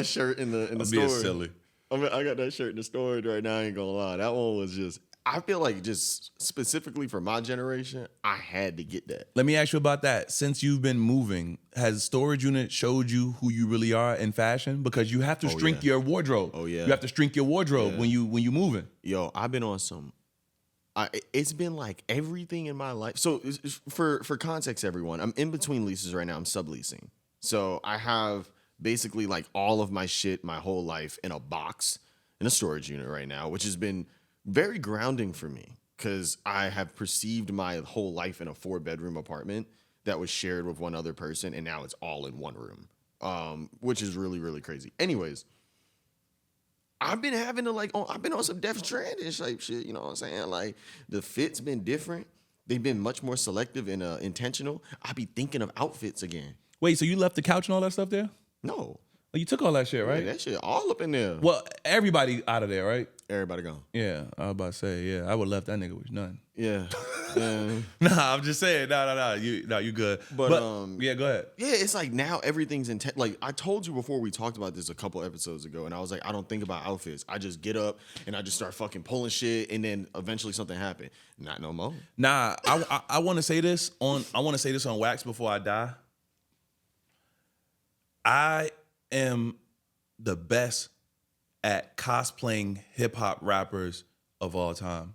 shirt in the store. Being silly. I got that shirt in the store right now. I ain't gonna lie. That one was just. I feel like just specifically for my generation, I had to get that. Let me ask you about that. Since you've been moving, has storage unit showed you who you really are in fashion? Because you have to shrink your wardrobe. Oh yeah. You have to shrink your wardrobe when you moving. Yo, I've been on some. It's been like everything in my life. So for context, everyone, I'm in between leases right now. I'm subleasing. So I have basically like all of my shit, my whole life in a box in a storage unit right now, which has been very grounding for me because I have perceived my whole life in a 4-bedroom apartment that was shared with one other person, and now it's all in one room, which is really, really crazy. Anyways, I've been having to I've been on some Def Stranding type shit, you know what I'm saying? Like the fit's been different. They've been much more selective and intentional. I be thinking of outfits again. Wait, so you left the couch and all that stuff there? No. Oh, you took all that shit, right? Yeah, that shit all up in there. Well, everybody out of there, right? Everybody gone. Yeah, I was about to say, yeah, I would have left that nigga with nothing. Yeah. Nah, I'm just saying, no, you good. But yeah, go ahead. Yeah, it's like now everything's like I told you before we talked about this a couple episodes ago, and I was like, I don't think about outfits. I just get up and I just start fucking pulling shit, and then eventually something happened. Not no more. Nah, I want to say this on wax before I die. I am the best at cosplaying hip hop rappers of all time.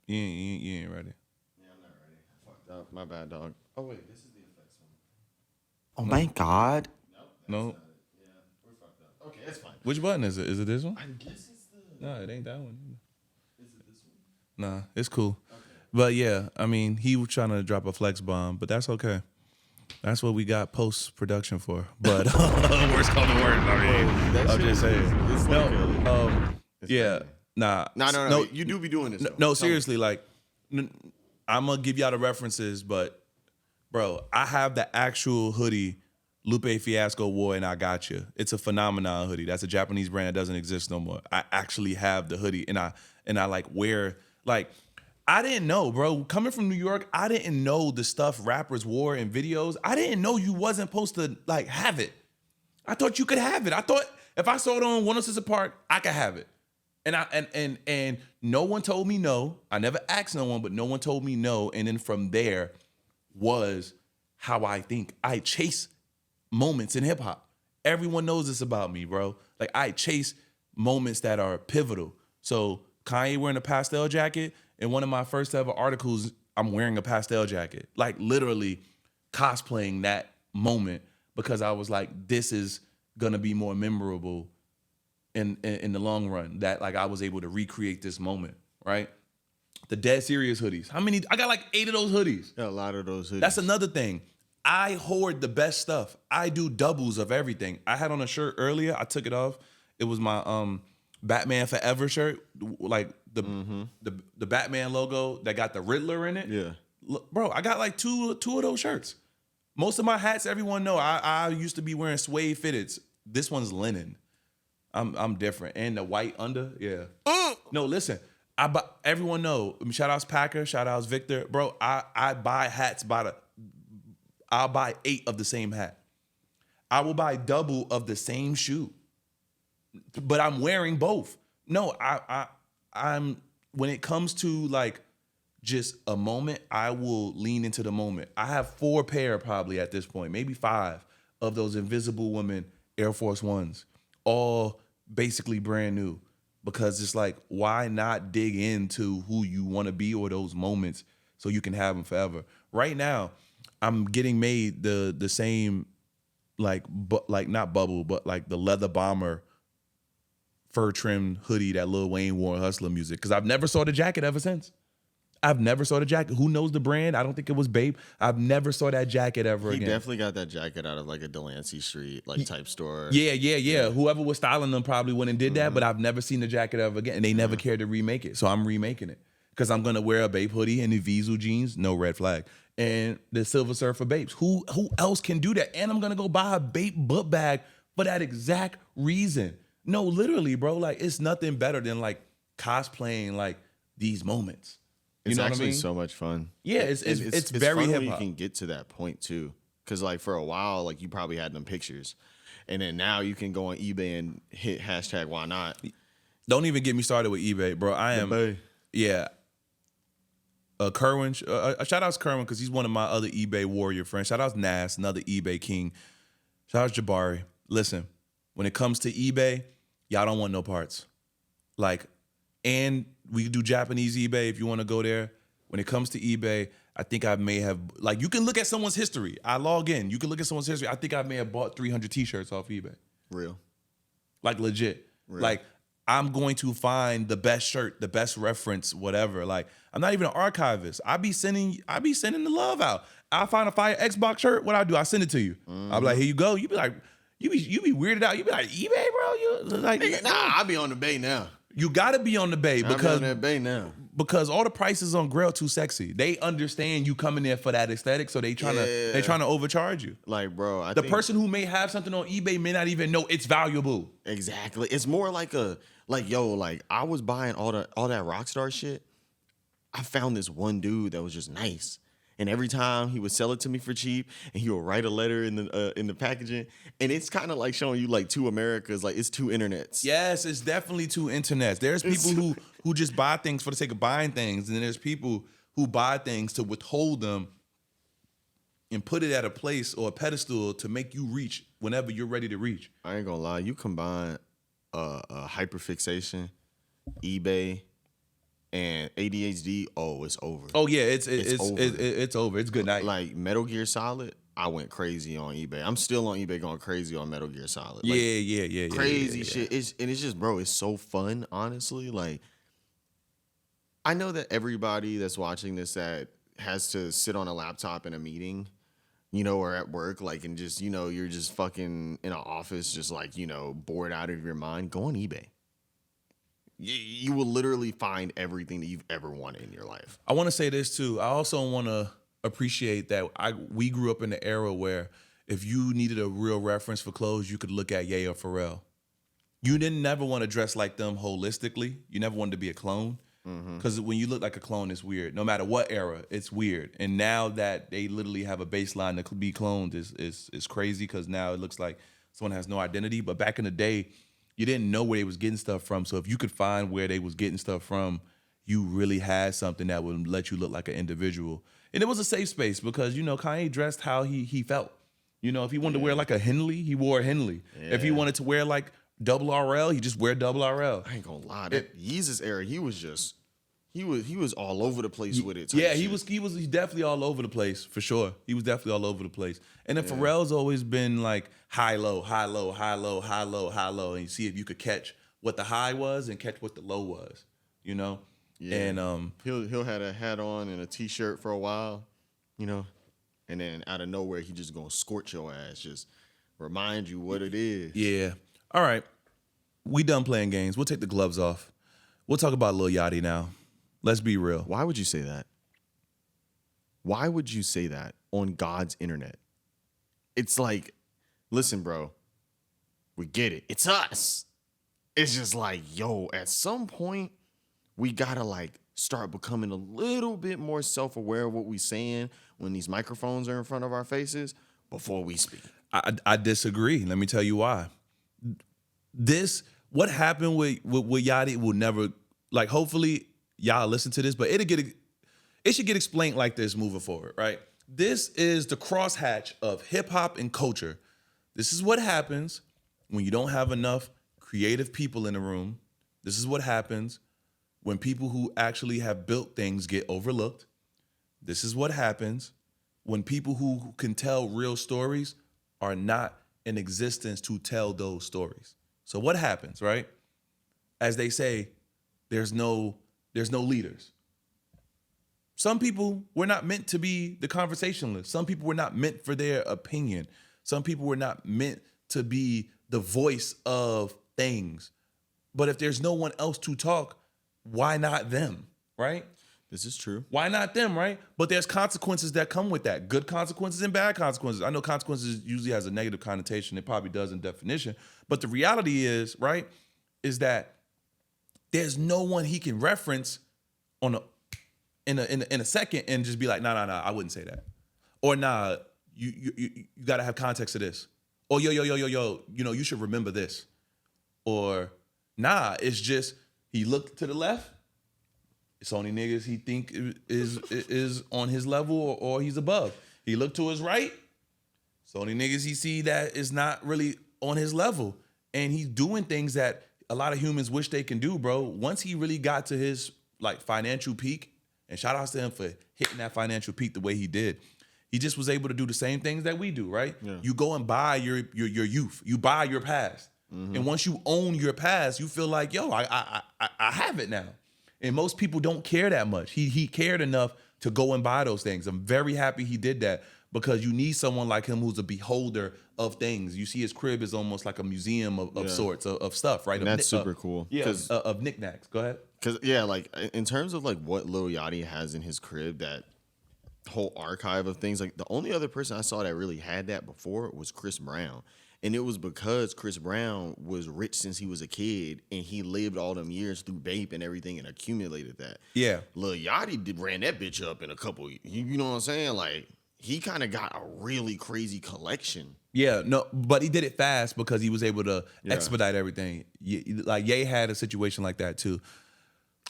You ain't ready. Yeah, I'm not ready. I fucked up. My bad, dog. Oh wait, this is the effects one. Oh my god. No. Yeah, we're fucked up. Okay, that's fine. Which button is it? Is it this one? I guess it's the. No, it ain't that one. Is it this one? Nah, it's cool. Okay. But yeah, I mean, he was trying to drop a flex bomb, but that's okay. That's what we got post production for. But worst come to worst. I mean, I'm just saying. It's like yeah. Nah. No. You do be doing this. No, seriously. Like, I'm gonna give y'all the references, but bro, I have the actual hoodie Lupe Fiasco wore, and I got you. It's a phenomenon hoodie. That's a Japanese brand that doesn't exist no more. I actually have the hoodie, and I like wear like. I didn't know, bro. Coming from New York, I didn't know the stuff rappers wore in videos. I didn't know you wasn't supposed to like have it. I thought you could have it. I thought if I saw it on 106 Park, I could have it. And no one told me no. I never asked no one, but no one told me no. And then from there was how I think. I chase moments in hip hop. Everyone knows this about me, bro. Like I chase moments that are pivotal. So Kanye wearing a pastel jacket, in one of my first ever articles, I'm wearing a pastel jacket. Like literally cosplaying that moment because I was like, this is gonna be more memorable in the long run. That like I was able to recreate this moment, right? The Dead Serious hoodies. How many? I got like 8 of those hoodies. Yeah, a lot of those hoodies. That's another thing. I hoard the best stuff. I do doubles of everything. I had on a shirt earlier. I took it off. It was my Batman Forever shirt, like the Batman logo that got the Riddler in it. Yeah. Look, bro, I got like two of those shirts. Most of my hats, everyone know. I used to be wearing suede fitteds. This one's linen. I'm different. And the white under, yeah. No, listen. Everyone know. Shout outs Packer, shout outs Victor. Bro, I buy hats I'll buy 8 of the same hat. I will buy double of the same shoe. But I'm wearing both. No, I'm when it comes to like just a moment, I will lean into the moment. I have 4 pair probably at this point, maybe 5 of those Invisible Woman Air Force Ones, all basically brand new. Because it's like, why not dig into who you want to be or those moments so you can have them forever? Right now, I'm getting made the same like not bubble, but like the leather bomber fur trimmed hoodie that Lil Wayne wore in Hustler Music. Because I've never saw the jacket ever since. I've never saw the jacket. Who knows the brand? I don't think it was Bape. I've never saw that jacket ever again. He definitely got that jacket out of like a Delancey Street like type store. Yeah. Whoever was styling them probably went and did that, but I've never seen the jacket ever again. And they never cared to remake it. So I'm remaking it. Because I'm going to wear a Bape hoodie and the Vizu jeans, no red flag. And the Silver Surfer Bapes. Who else can do that? And I'm going to go buy a Bape book bag for that exact reason. No, literally, bro. Like, it's nothing better than like cosplaying like these moments. You know what I mean? It's actually so much fun. Yeah, it's very fun hip when you hop. can get to that point too. Because like for a while, like you probably had them pictures. And then now you can go on eBay and hit hashtag why not. Don't even get me started with eBay, bro. I am, yeah. Kerwin, shout outs Kerwin because he's one of my other eBay warrior friends. Shout outs Nas, another eBay king. Shout outs Jabari. Listen, when it comes to eBay, y'all don't want no parts. Like, and we do Japanese eBay if you want to go there. When it comes to eBay, I think I may have, like, you can look at someone's history. I log in. You can look at someone's history. I think I may have bought 300 t-shirts off eBay. Real. Like, legit. Real. Like, I'm going to find the best shirt, the best reference, whatever. Like, I'm not even an archivist. I be sending the love out. I find a fire Xbox shirt. What I do? I send it to you. I'll be like, here you go. You be like, you be weirded out. You be like, eBay, bro. You like, Nah, I be on the bay now. You gotta be on the bay because I'm on that bay now. Because all the prices on Grail too sexy. They understand you coming there for that aesthetic, so they trying to overcharge you. Like, bro, the person who may have something on eBay may not even know it's valuable. Exactly. It's more like I was buying all that Rockstar shit. I found this one dude that was just nice. And every time he would sell it to me for cheap, and he would write a letter in the packaging, and it's kind of like showing you like 2 Americas, like it's 2 internets. Yes, it's definitely 2 internets. There's people who just buy things for the sake of buying things, and then there's people who buy things to withhold them and put it at a place or a pedestal to make you reach whenever you're ready to reach. I ain't gonna lie, you combine hyperfixation, eBay, and ADHD, it's over. Oh yeah, it's over. It's over. It's good night. Like Metal Gear Solid, I went crazy on eBay. I'm still on eBay going crazy on Metal Gear Solid. Like, yeah. Crazy shit. It's just, bro, it's so fun, honestly. Like, I know that everybody that's watching this that has to sit on a laptop in a meeting, or at work, like, and just, you're just fucking in an office, just like, bored out of your mind, go on eBay. You will literally find everything that you've ever wanted in your life. I want to say this too. I also want to appreciate that we grew up in the era where if you needed a real reference for clothes, you could look at Ye or Pharrell. You didn't never want to dress like them holistically. You never wanted to be a clone. Because when you look like a clone, it's weird. No matter what era, it's weird. And now that they literally have a baseline to be cloned is crazy because now it looks like someone has no identity. But back in the day, you didn't know where they was getting stuff from. So if you could find where they was getting stuff from, you really had something that would let you look like an individual. And it was a safe space because, Kanye dressed how he felt. If he wanted to wear like a Henley, he wore a Henley. If he wanted to wear like double RL, he just wear double RL. I ain't gonna lie, that Yeezus era, he was all over the place with it. Yeah, he's definitely all over the place for sure. He was definitely all over the place. And then Pharrell's always been like high low, high low, high low, high low, high low, and you see if you could catch what the high was and catch what the low was. Yeah. And he'll have a hat on and a t-shirt for a while, and then out of nowhere he just gonna scorch your ass, just remind you what it is. Yeah. All right. We done playing games. We'll take the gloves off. We'll talk about Lil Yachty now. Let's be real. Why would you say that? Why would you say that on God's internet? It's like, listen, bro, we get it. It's us. It's just like, yo, at some point, we gotta like start becoming a little bit more self-aware of what we saying when these microphones are in front of our faces before we speak. I disagree. Let me tell you why. What happened with Yachty will never, like, hopefully y'all listen to this, but it should get explained like this moving forward, right? This is the crosshatch of hip hop and culture. This is what happens when you don't have enough creative people in the room. This is what happens when people who actually have built things get overlooked. This is what happens when people who can tell real stories are not in existence to tell those stories. So what happens, right? As they say, there's no leaders. Some people were not meant to be the conversationalists. Some people were not meant for their opinion. Some people were not meant to be the voice of things. But if there's no one else to talk, why not them, right? This is true. Why not them, right? But there's consequences that come with that. Good consequences and bad consequences. I know consequences usually has a negative connotation. It probably does in definition. But the reality is, right, is that there's no one he can reference in a second and just be like, nah, I wouldn't say that. Or nah, you got to have context to this. Or yo, you should remember this. Or nah, it's just he looked to the left. It's only niggas he think is on his level or he's above. He looked to his right. It's only niggas he see that is not really on his level. And he's doing things that a lot of humans wish they can do, bro. Once he really got to his like financial peak, and shout outs to him for hitting that financial peak the way he did, he just was able to do the same things that we do, right? Yeah. You go and buy your youth. You buy your past. Mm-hmm. And once you own your past, you feel like, yo, I have it now. And most people don't care that much. He cared enough to go and buy those things. I'm very happy he did that because you need someone like him who's a beholder of things. You see his crib is almost like a museum of sorts of stuff, right? And that's super cool. Yeah, of knickknacks. Go ahead. Because, like in terms of like what Lil Yachty has in his crib, that whole archive of things, like the only other person I saw that really had that before was Chris Brown. And it was because Chris Brown was rich since he was a kid and he lived all them years through Bape and everything and accumulated that. Yeah. Lil Yachty ran that bitch up in a couple, you know what I'm saying? Like, he kind of got a really crazy collection. Yeah, no, but he did it fast because he was able to expedite everything. Like, Ye had a situation like that too.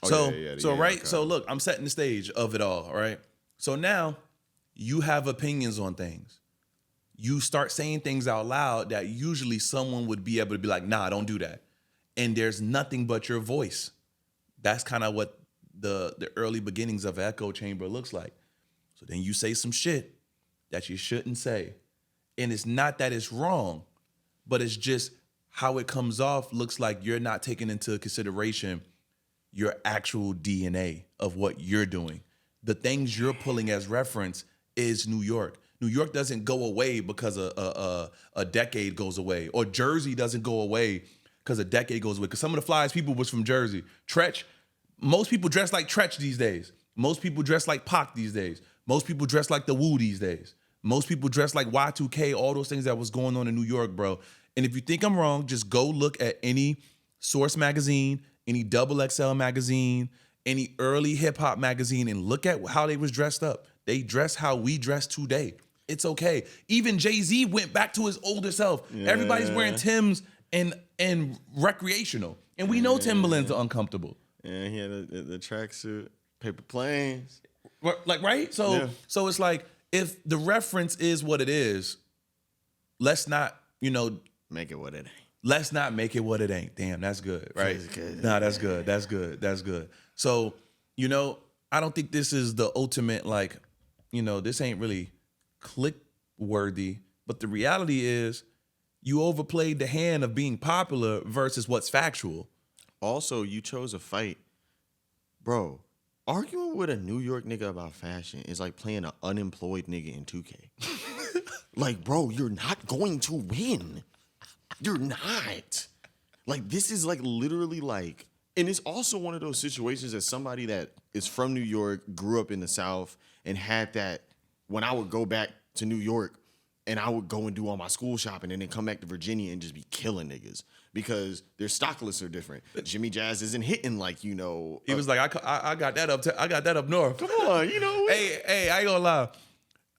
So look, I'm setting the stage of it all right? So now you have opinions on things. You start saying things out loud that usually someone would be able to be like, nah, don't do that. And there's nothing but your voice. That's kind of what the early beginnings of an echo chamber looks like. So then you say some shit that you shouldn't say. And it's not that it's wrong, but it's just how it comes off looks like you're not taking into consideration your actual DNA of what you're doing. The things you're pulling as reference is New York. New York doesn't go away because a decade goes away, or Jersey doesn't go away because a decade goes away. Because some of the flyest people was from Jersey. Tretch, most people dress like Tretch these days. Most people dress like Pac these days. Most people dress like the Wu these days. Most people dress like Y2K, all those things that was going on in New York, bro. And if you think I'm wrong, just go look at any Source magazine, any XXL magazine, any early hip hop magazine and look at how they was dressed up. They dress how we dress today. It's okay. Even Jay-Z went back to his older self. Yeah. Everybody's wearing Timbs and recreational. And we know Timberlands are uncomfortable. Yeah, he had the tracksuit, paper planes. Like, right? So it's like, if the reference is what it is, let's not, Make it what it ain't. let's not make it what it ain't. Damn, that's good, right? That's good. Nah, that's good. That's good. That's good. So, I don't think this is the ultimate, like, this ain't really click worthy. But the reality is, you overplayed the hand of being popular versus what's factual. Also, you chose a fight. Bro, arguing with a New York nigga about fashion is like playing an unemployed nigga in 2K. Like, bro, you're not going to win. You're not. Like, this is like literally like, and it's also one of those situations as somebody that is from New York, grew up in the South, and had that when I would go back to New York and I would go and do all my school shopping and then come back to Virginia and just be killing niggas because their stock lists are different. Jimmy Jazz isn't hitting like, He was like, I got that up. I got that up north. Come on, Hey, I ain't gonna lie.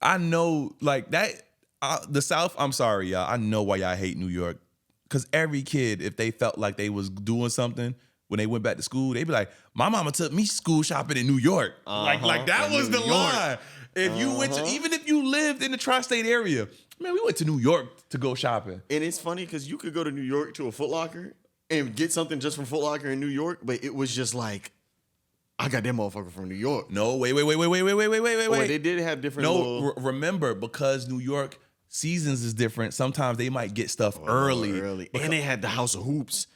I know, like that. The South. I'm sorry, y'all. I know why y'all hate New York. Because every kid, if they felt like they was doing something when they went back to school, they'd be like, "My mama took me school shopping in New York." Like that was the line. If you went to, even if you lived in the tri-state area, man, we went to New York to go shopping. And it's funny because you could go to New York to a Foot Locker and get something just from Foot Locker in New York, but it was just like, I got that motherfucker from New York. No, wait. Or they did have different. Remember, because New York seasons is different. Sometimes they might get stuff early. And they had the House of Hoops.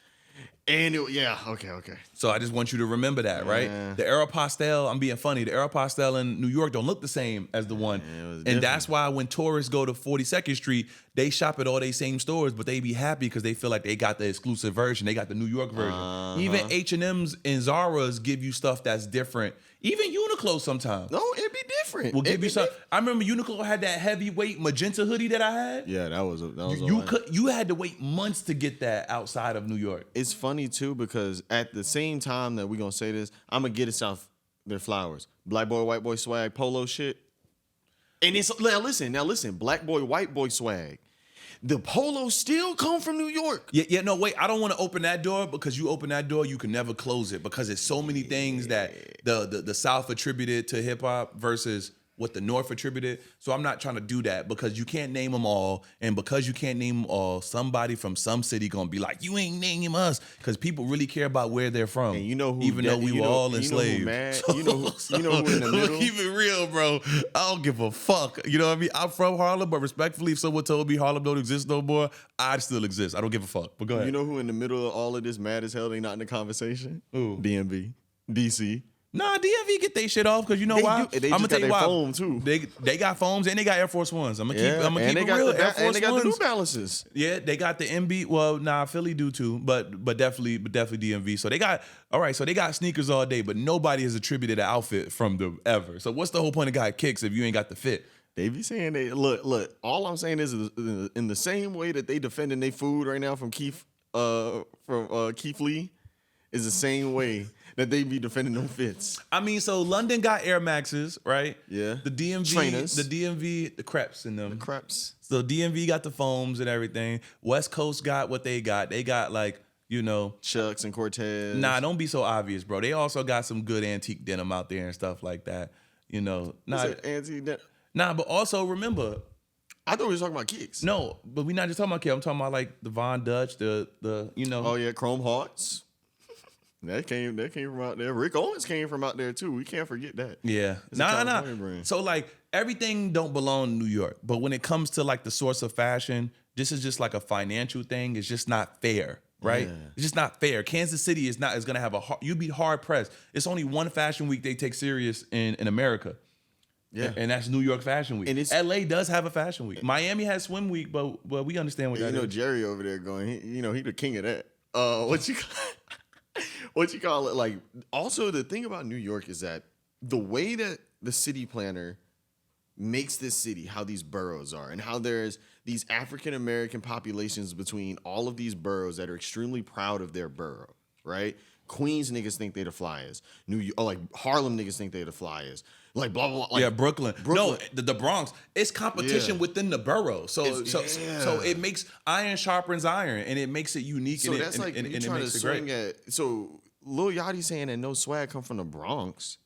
And okay. So I just want you to remember that, right? The Aeropostale, I'm being funny, the Aeropostale in New York don't look the same as the one. And that's why when tourists go to 42nd Street, they shop at all they same stores, but they be happy because they feel like they got the exclusive version. They got the New York version. Even H&M's and Zara's give you stuff that's different. Even Uniqlo sometimes. No, it'd be different. Will give you some. I remember Uniqlo had that heavyweight magenta hoodie that I had. Yeah, that was you had to wait months to get that outside of New York. It's funny too because at the same time that we're gonna say this, I'm gonna get it south their flowers. Black boy, white boy swag, polo shit. And it's now listen, black boy, white boy swag. The polos still come from New York. Yeah, no, wait. I don't want to open that door because you open that door, you can never close it because there's so many things that the South attributed to hip hop versus what the North attributed. So I'm not trying to do that because you can't name them all. And because you can't name them all, somebody from some city gonna be like, you ain't naming us, because people really care about where they're from. And you know who? Even though we were all enslaved. You know who in the middle? Keep it real, bro. I don't give a fuck. You know what I mean? I'm from Harlem, but respectfully, if someone told me Harlem don't exist no more, I'd still exist. I don't give a fuck. But go ahead. You know who in the middle of all of this mad as hell? They not in the conversation. Who? DMV, DC. Nah, DMV get their shit off because you know why? They just got their foam too. They got foams and they got Air Force Ones. I'm gonna keep it real. Air Force and they got Ones. the New Balances. Yeah, they got the MB. Well, nah, Philly do too, but definitely DMV. So they got So they got sneakers all day, but nobody has attributed an outfit from them ever. So what's the whole point of got kicks if you ain't got the fit? They be saying look. All I'm saying is in the same way that they defending their food right now from Keith Lee, is the same way that they be defending them fits. I mean, so London got Air Maxes, right? Yeah. The DMV, Trainers. the Creps in them. The Creps. So DMV got the foams and everything. West Coast got what they got. They got Chucks and Cortez. Nah, don't be so obvious, bro. They also got some good antique denim out there and stuff like that. Antique denim? Nah, but also remember, I thought we were talking about kicks. no, but we're not just talking about kicks. I'm talking about like the Von Dutch, Oh yeah, Chrome Hearts. That came from out there. Rick Owens came from out there too. We can't forget that. Yeah. It's a California brand. So like everything don't belong in New York. But when it comes to like the source of fashion, this is just like a financial thing. It's just not fair, right? Yeah. It's just not fair. Kansas City is gonna have you'd be hard pressed. It's only one fashion week they take serious in America. Yeah. And that's New York Fashion Week. And LA does have a fashion week. Miami has swim week, but we understand what that is. Jerry over there going, he the king of that. What you call it? Like, also the thing about New York is that the way that the city planner makes this city, how these boroughs are, and how there's these African American populations between all of these boroughs that are extremely proud of their borough, right? Queens niggas think they the flyers. New York, like Harlem niggas think they the flyers. Like blah blah blah. Like, yeah, Brooklyn. No, the Bronx. It's competition Yeah. within the borough. So Yeah. it makes iron sharpens iron, and it makes it unique. So and that's like and you it trying to makes it swing great. at. So Lil Yachty saying that no swag come from the Bronx.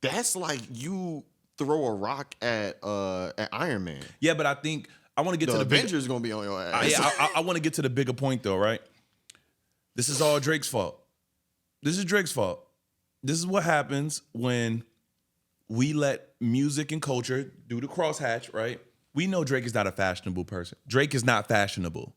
That's like you throw a rock at Iron Man. Yeah, but I think I want to get The to the big. Avengers gonna be on your ass. Yeah, I want to get to the bigger point though, right? This is all Drake's fault. This is Drake's fault. This is what happens when we let music and culture do the crosshatch, right? We know Drake is not a fashionable person. Drake is not fashionable.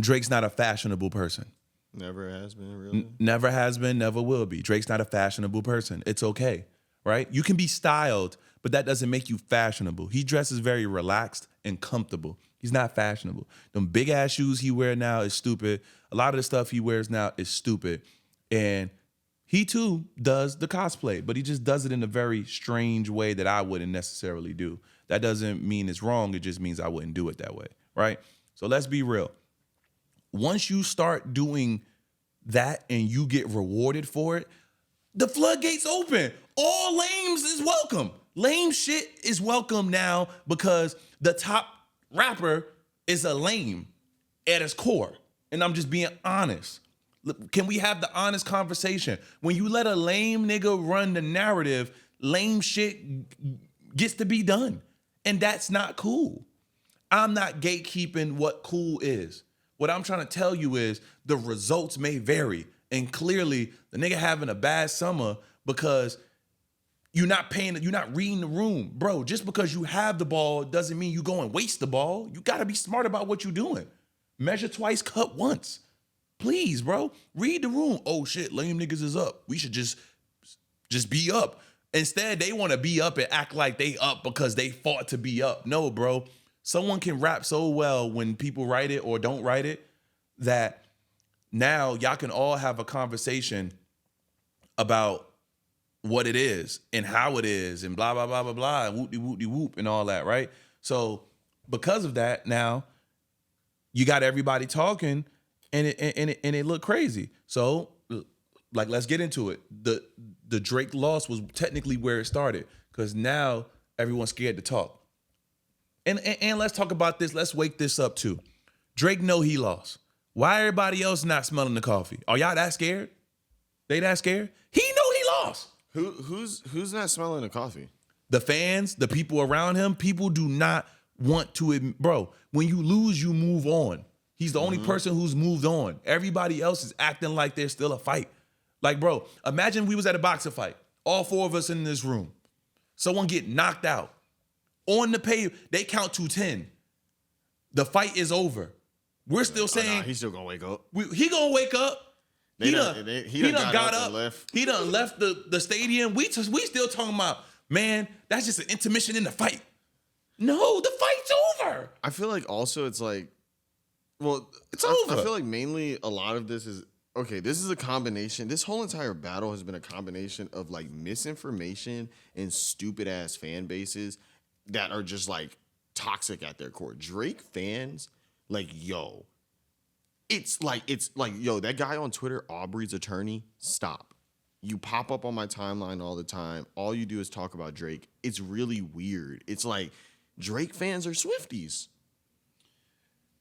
Drake's not a fashionable person. Never has been really. Never has been, never will be. Drake's not a fashionable person. It's okay, right? You can be styled, but that doesn't make you fashionable. He dresses very relaxed and comfortable. He's not fashionable. Them big ass shoes he wear now is stupid. A lot of the stuff he wears now is stupid. And he too does the cosplay, but he just does it in a very strange way that I wouldn't necessarily do. That doesn't mean it's wrong. It just means I wouldn't do it that way, right? So let's be real. Once you start doing that and you get rewarded for it, the floodgates open. All lames is welcome. Lame shit is welcome now because the top rapper is a lame at his core. And I'm just being honest. Look, can we have the honest conversation? When you let a lame nigga run the narrative, lame shit gets to be done. And that's not cool. I'm not gatekeeping what cool is. What I'm trying to tell you is the results may vary. And clearly, the nigga having a bad summer because you're not reading the room. Bro, just because you have the ball doesn't mean you go and waste the ball. You gotta be smart about what you're doing. Measure twice, cut once. Please, bro, read the room. Oh shit, lame niggas is up. We should just be up. Instead, they want to be up and act like they up because they fought to be up. No, bro. Someone can rap so well when people write it or don't write it that now y'all can all have a conversation about what it is and how it is and blah, blah, blah, blah, blah, and whoop-de-whoop-de-whoop and all that, right? So because of that, now you got everybody talking and it looked crazy. So like, let's get into it. The Drake loss was technically where it started because now everyone's scared to talk. And let's talk about this. Let's wake this up too. Drake know he lost. Why everybody else not smelling the coffee? Are y'all that scared? They that scared? He know he lost. Who's not smelling the coffee? The fans, the people around him, people do not want to, bro, when you lose, you move on. He's the only person who's moved on. Everybody else is acting like there's still a fight. Like, bro, imagine we was at a boxing fight. All four of us in this room. Someone get knocked out. On the pay, they count to 10. The fight is over. We're still saying nah, he's still gonna wake up. He gonna wake up. He done got up. And left. He done left the stadium. We still talking about, man, that's just an intermission in the fight. No, the fight's over. I feel like also it's like, well, it's over. I feel like mainly a lot of this is, okay, this is a combination. This whole entire battle has been a combination of like misinformation and stupid ass fan bases that are just like toxic at their core. Drake fans, like, yo, it's like, yo, that guy on Twitter, Aubrey's attorney, stop. You pop up on my timeline all the time. All you do is talk about Drake. It's really weird. It's like Drake fans are Swifties.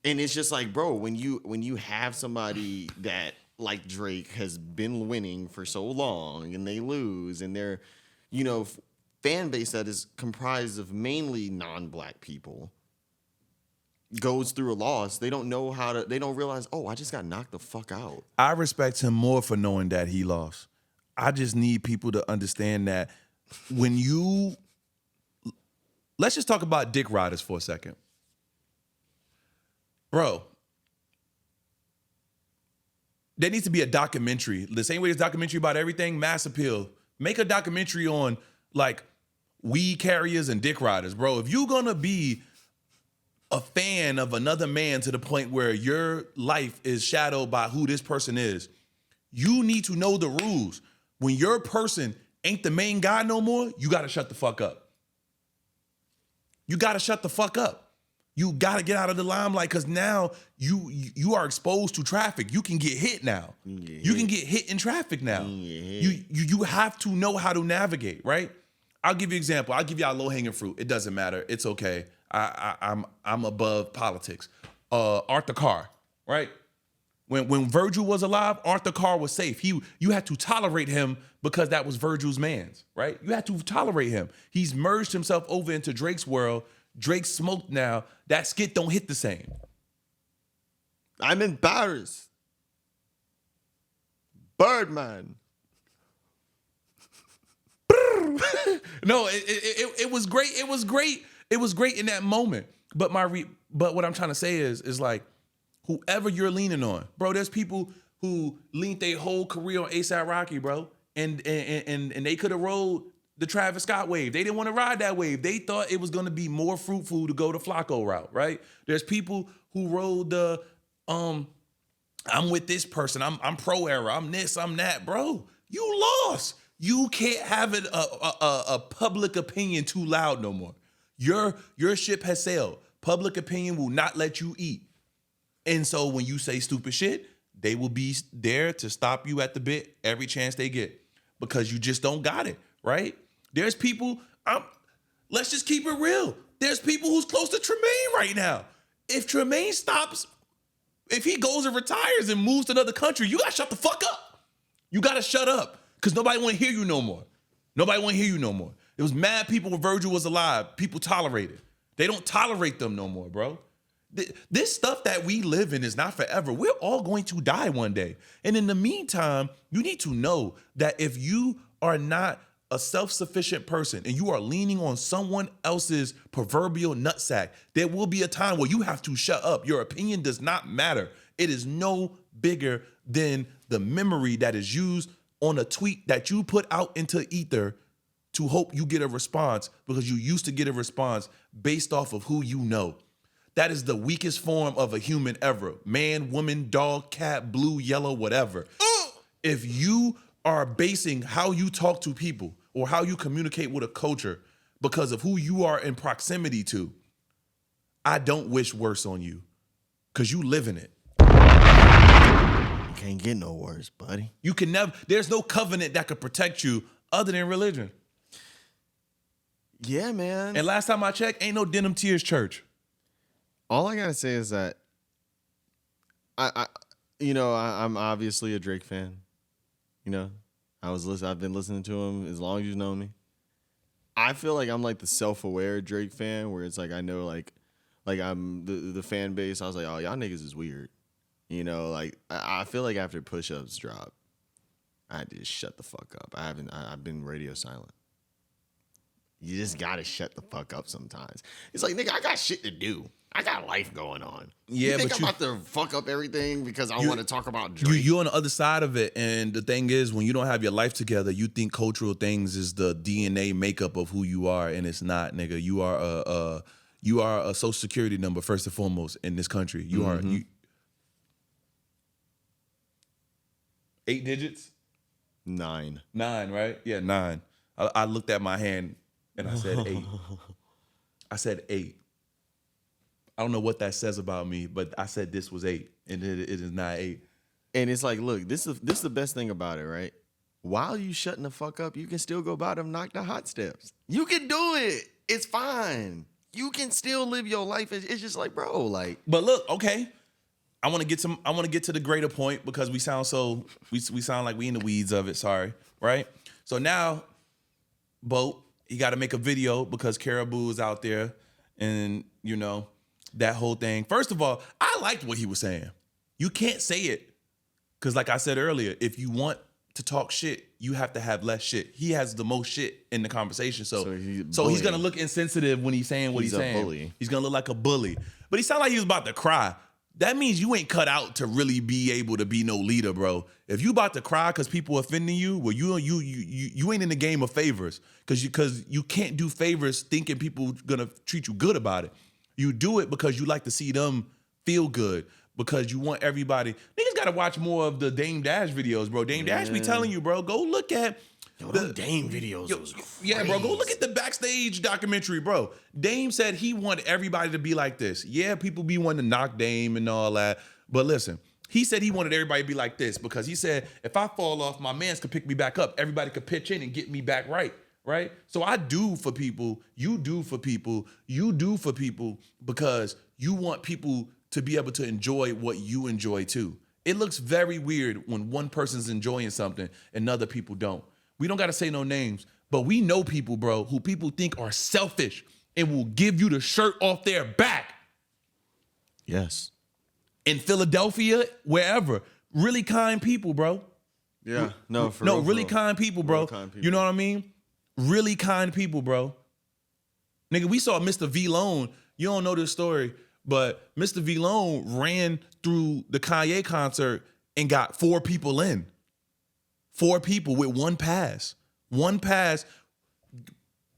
And it's just like, bro, when you have somebody that like Drake has been winning for so long and they lose and they're, you know, fan base that is comprised of mainly non-black people goes through a loss, they don't realize, oh, I just got knocked the fuck out. I respect him more for knowing that he lost. I just need people to understand that when you, let's just talk about dick riders for a second. Bro, there needs to be a documentary. The same way there's a documentary about everything, mass appeal. Make a documentary on like weed carriers and dick riders. Bro, if you're gonna be a fan of another man to the point where your life is shadowed by who this person is, you need to know the rules. When your person ain't the main guy no more, you gotta shut the fuck up. You gotta shut the fuck up. You gotta get out of the limelight because now you are exposed to traffic. You can get hit now. You can get hit in traffic now. You have to know how to navigate, right? I'll give you an example. I'll give y'all low-hanging fruit. It doesn't matter. It's okay. I'm above politics. Arthur Carr, right? When Virgil was alive, Arthur Carr was safe. You had to tolerate him because that was Virgil's man's, right? You had to tolerate him. He's merged himself over into Drake's world. Drake's smoked now. That skit don't hit the same. I'm in Paris. Birdman. No, it was great. It was great. It was great in that moment. But but what I'm trying to say is like, whoever you're leaning on, bro. There's people who leaned their whole career on A$AP Rocky, bro, and they could have rolled the Travis Scott wave. They didn't want to ride that wave. They thought it was going to be more fruitful to go the Flacco route, right? There's people who rode the I'm with this person. I'm pro era. I'm this. I'm that, bro. You lost. You can't have it a public opinion too loud no more. Your ship has sailed. Public opinion will not let you eat. And so when you say stupid shit, they will be there to stop you at the bit every chance they get because you just don't got it, right? There's people, let's just keep it real. There's people who's close to Tremaine right now. If Tremaine stops, if he goes and retires and moves to another country, you gotta shut the fuck up. You gotta shut up because nobody wanna hear you no more. Nobody wanna hear you no more. It was mad people when Virgil was alive. People tolerated. They don't tolerate them no more, bro. This stuff that we live in is not forever. We're all going to die one day. And in the meantime, you need to know that if you are not a self-sufficient person and you are leaning on someone else's proverbial nutsack, there will be a time where you have to shut up. Your opinion does not matter. It is no bigger than the memory that is used on a tweet that you put out into ether to hope you get a response because you used to get a response based off of who you know. That is the weakest form of a human ever. Man, woman, dog, cat, blue, yellow, whatever. If you are basing how you talk to people or how you communicate with a culture because of who you are in proximity to, I don't wish worse on you because you live in it. Can't get no worse, buddy. You can never, there's no covenant that could protect you other than religion. Yeah, man. And last time I checked, ain't no Denim Tears church. All I gotta say is that I'm obviously a Drake fan. You know, I've been listening to him as long as you've known me. I feel like I'm like the self-aware Drake fan, where it's like I know like I'm the fan base. I was like, oh, y'all niggas is weird. You know, like I feel like after Push-Ups drop, I just shut the fuck up. I've been radio silent. You just gotta shut the fuck up sometimes. It's like, nigga, I got shit to do. I got life going on. Yeah, you think but I'm about to fuck up everything because I want to talk about Drake? You're on the other side of it, and the thing is, when you don't have your life together, you think cultural things is the DNA makeup of who you are, and it's not, nigga. You are a social security number first and foremost in this country. You are 8 digits. 9, right? Yeah, 9. I looked at my hand and I said 8. I said 8. I don't know what that says about me, but I said this was 8, and it is not 8. And it's like, look, this is the best thing about it, right? While you shutting the fuck up, you can still go by them, knock the hot steps. You can do it. It's fine. You can still live your life. It's just like, bro, like. But look, okay, I want to get to the greater point because we sound like we in the weeds of it. Sorry, right? So now, Boat, he got to make a video because Caribou is out there, and you know. That whole thing. First of all, I liked what he was saying. You can't say it. Because like I said earlier, if you want to talk shit, you have to have less shit. He has the most shit in the conversation. So he's going to look insensitive when he's saying what he's saying. Bully. He's going to look like a bully. But he sounded like he was about to cry. That means you ain't cut out to really be able to be no leader, bro. If you about to cry because people offending you, well, you ain't in the game of favors. Because you can't do favors thinking people going to treat you good about it. You do it because you like to see them feel good, because you want everybody. Niggas got to watch more of the Dame Dash videos, bro. Dame Dash be telling you, bro, go look at Yo, those Dame videos was crazy. Yeah, bro, go look at the backstage documentary, bro. Dame said he wanted everybody to be like this. Yeah, people be wanting to knock Dame and all that. But listen, he said he wanted everybody to be like this because he said, if I fall off, my mans could pick me back up. Everybody could pitch in and get me back right. Right? So I do for people, you do for people, you do for people because you want people to be able to enjoy what you enjoy too. It looks very weird when one person's enjoying something and other people don't. We don't got to say no names, but we know people, bro, who people think are selfish and will give you the shirt off their back. Yes. In Philadelphia, wherever. Really kind people, bro. Yeah. No, really kind people, bro. Kind people. You know what I mean? Really kind people, bro. Nigga, we saw Mr. V-Lone. You don't know this story, but Mr. V-Lone ran through the Kanye concert and got 4 people in. 4 people with one pass. One pass.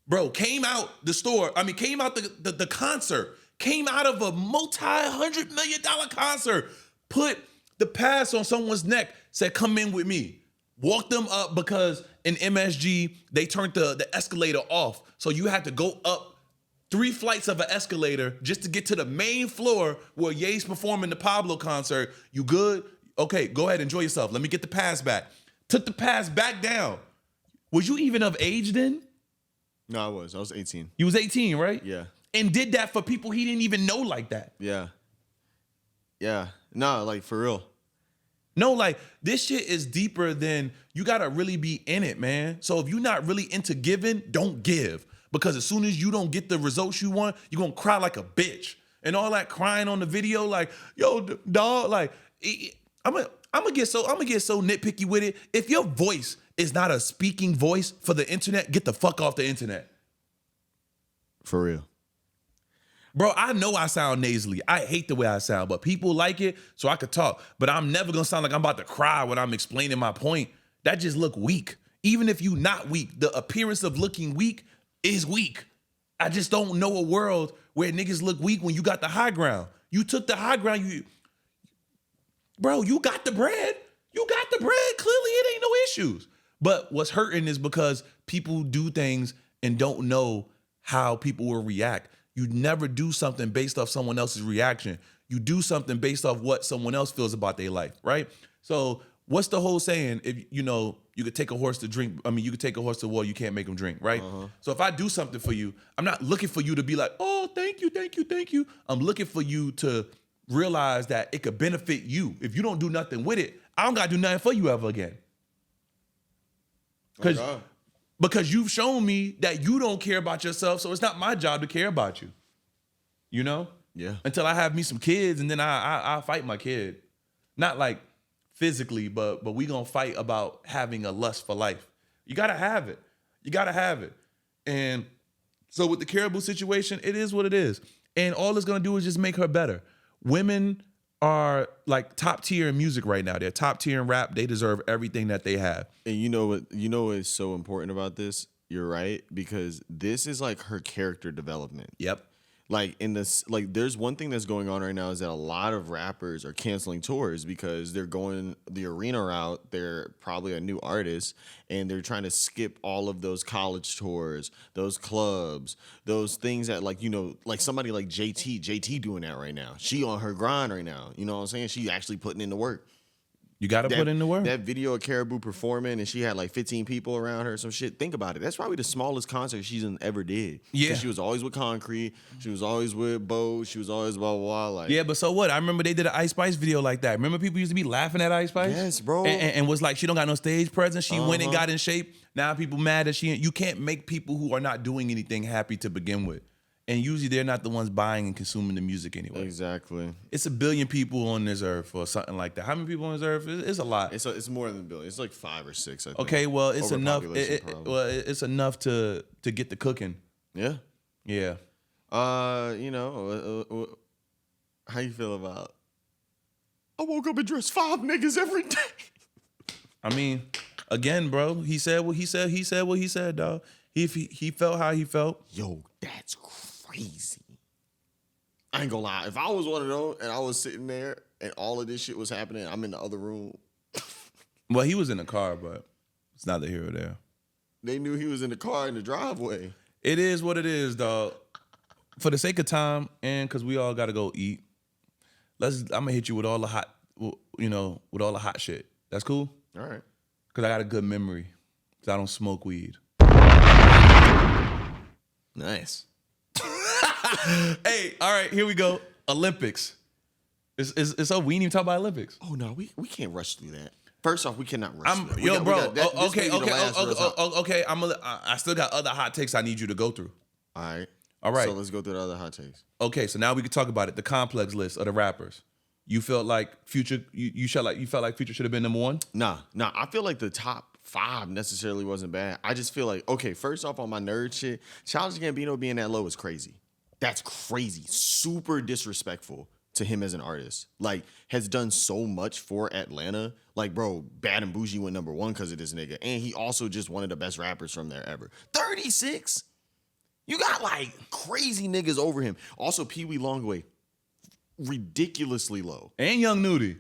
Bro, came out the concert, came out of a multi-$100 million concert, put the pass on someone's neck, said, come in with me. Walked them up because in MSG, they turned the escalator off. So you had to go up 3 flights of an escalator just to get to the main floor where Ye's performing the Pablo concert. You good? Okay, go ahead, enjoy yourself. Let me get the pass back. Took the pass back down. Was you even of age then? No, I was 18. You was 18, right? Yeah. And did that for people he didn't even know like that. Yeah. Yeah. No, like for real. No, like this shit is deeper than you gotta really be in it, man. So if you're not really into giving, don't give. Because as soon as you don't get the results you want, you're gonna cry like a bitch. And all that crying on the video, like, yo, dog, like, I'm gonna get so nitpicky with it. If your voice is not a speaking voice for the internet, get the fuck off the internet. For real. Bro, I know I sound nasally. I hate the way I sound, but people like it, so I could talk. But I'm never gonna sound like I'm about to cry when I'm explaining my point. That just look weak. Even if you not weak, the appearance of looking weak is weak. I just don't know a world where niggas look weak when you got the high ground. You took the high ground, bro, you got the bread. You got the bread. Clearly it ain't no issues. But what's hurting is because people do things and don't know how people will react. You never do something based off someone else's reaction. You do something based off what someone else feels about their life, right? So what's the whole saying? If you could take a horse to drink. You could take a horse to water. You can't make him drink, right? Uh-huh. So if I do something for you, I'm not looking for you to be like, oh, thank you, thank you, thank you. I'm looking for you to realize that it could benefit you. If you don't do nothing with it, I don't got to do nothing for you ever again. Because you've shown me that you don't care about yourself, so it's not my job to care about you. You know? Yeah. Until I have me some kids, and then I fight my kid. Not like physically, but we gonna fight about having a lust for life. You gotta have it. You gotta have it. And so with the Caribou situation, it is what it is. And all it's gonna do is just make her better. Women are like top tier in music right now. They're top tier in rap. They deserve everything that they have. And you know what is so important about this? You're right, because this is like her character development. Yep. Like there's one thing that's going on right now is that a lot of rappers are canceling tours because they're going the arena route. They're probably a new artist and they're trying to skip all of those college tours, those clubs, those things that like somebody like JT doing that right now. She on her grind right now. You know what I'm saying? She actually putting in the work. You got to put in the work. That video of Caribou performing and she had like 15 people around her, some shit. Think about it. That's probably the smallest concert she's ever did. Yeah. She was always with Concrete. She was always with Bo. She was always blah, blah, blah. Like, yeah, but so what? I remember they did an Ice Spice video like that. Remember people used to be laughing at Ice Spice? Yes, bro. And was like, she don't got no stage presence. She went and got in shape. Now people mad that you can't make people who are not doing anything happy to begin with. And usually they're not the ones buying and consuming the music anyway. Exactly. It's 1 billion people on this earth or something like that. How many people on this earth? It's a lot. It's more than 1 billion. It's like 5 or 6, I think. Okay, well, it's enough. It's enough to get the cooking. Yeah. Yeah. How you feel about I woke up and dressed 5 niggas every day? I mean, again, bro, he said what he said. He said what he said, dog. He felt how he felt. Yo, that's crazy. I ain't gonna lie. If I was one of those and I was sitting there and all of this shit was happening, I'm in the other room. Well, he was in the car, but it's neither here or there. They knew he was in the car in the driveway. It is what it is, dog. For the sake of time and because we all got to go eat, I'm gonna hit you with all the hot, with all the hot shit. That's cool? All right. Because I got a good memory. Because I don't smoke weed. Nice. Hey, all right, here we go. Olympics. It's so we ain't even talk about Olympics. Oh, no, we can't rush through that. First off, we cannot rush through that. Okay. I still got other hot takes I need you to go through. All right. So let's go through the other hot takes. Okay, so now we can talk about it. The complex list of the rappers. You felt like Future. You felt like Future should have been number one. Nah. I feel like the top 5 necessarily wasn't bad. I just feel like, okay, first off on my nerd shit, Childish Gambino being that low is crazy. That's crazy. Super disrespectful to him as an artist. Like, has done so much for Atlanta. Like, bro, Bad and Bougie went number 1 because of this nigga. And he also just one of the best rappers from there ever. 36? You got, like, crazy niggas over him. Also, Pee Wee Longway, ridiculously low. And Young Nudie.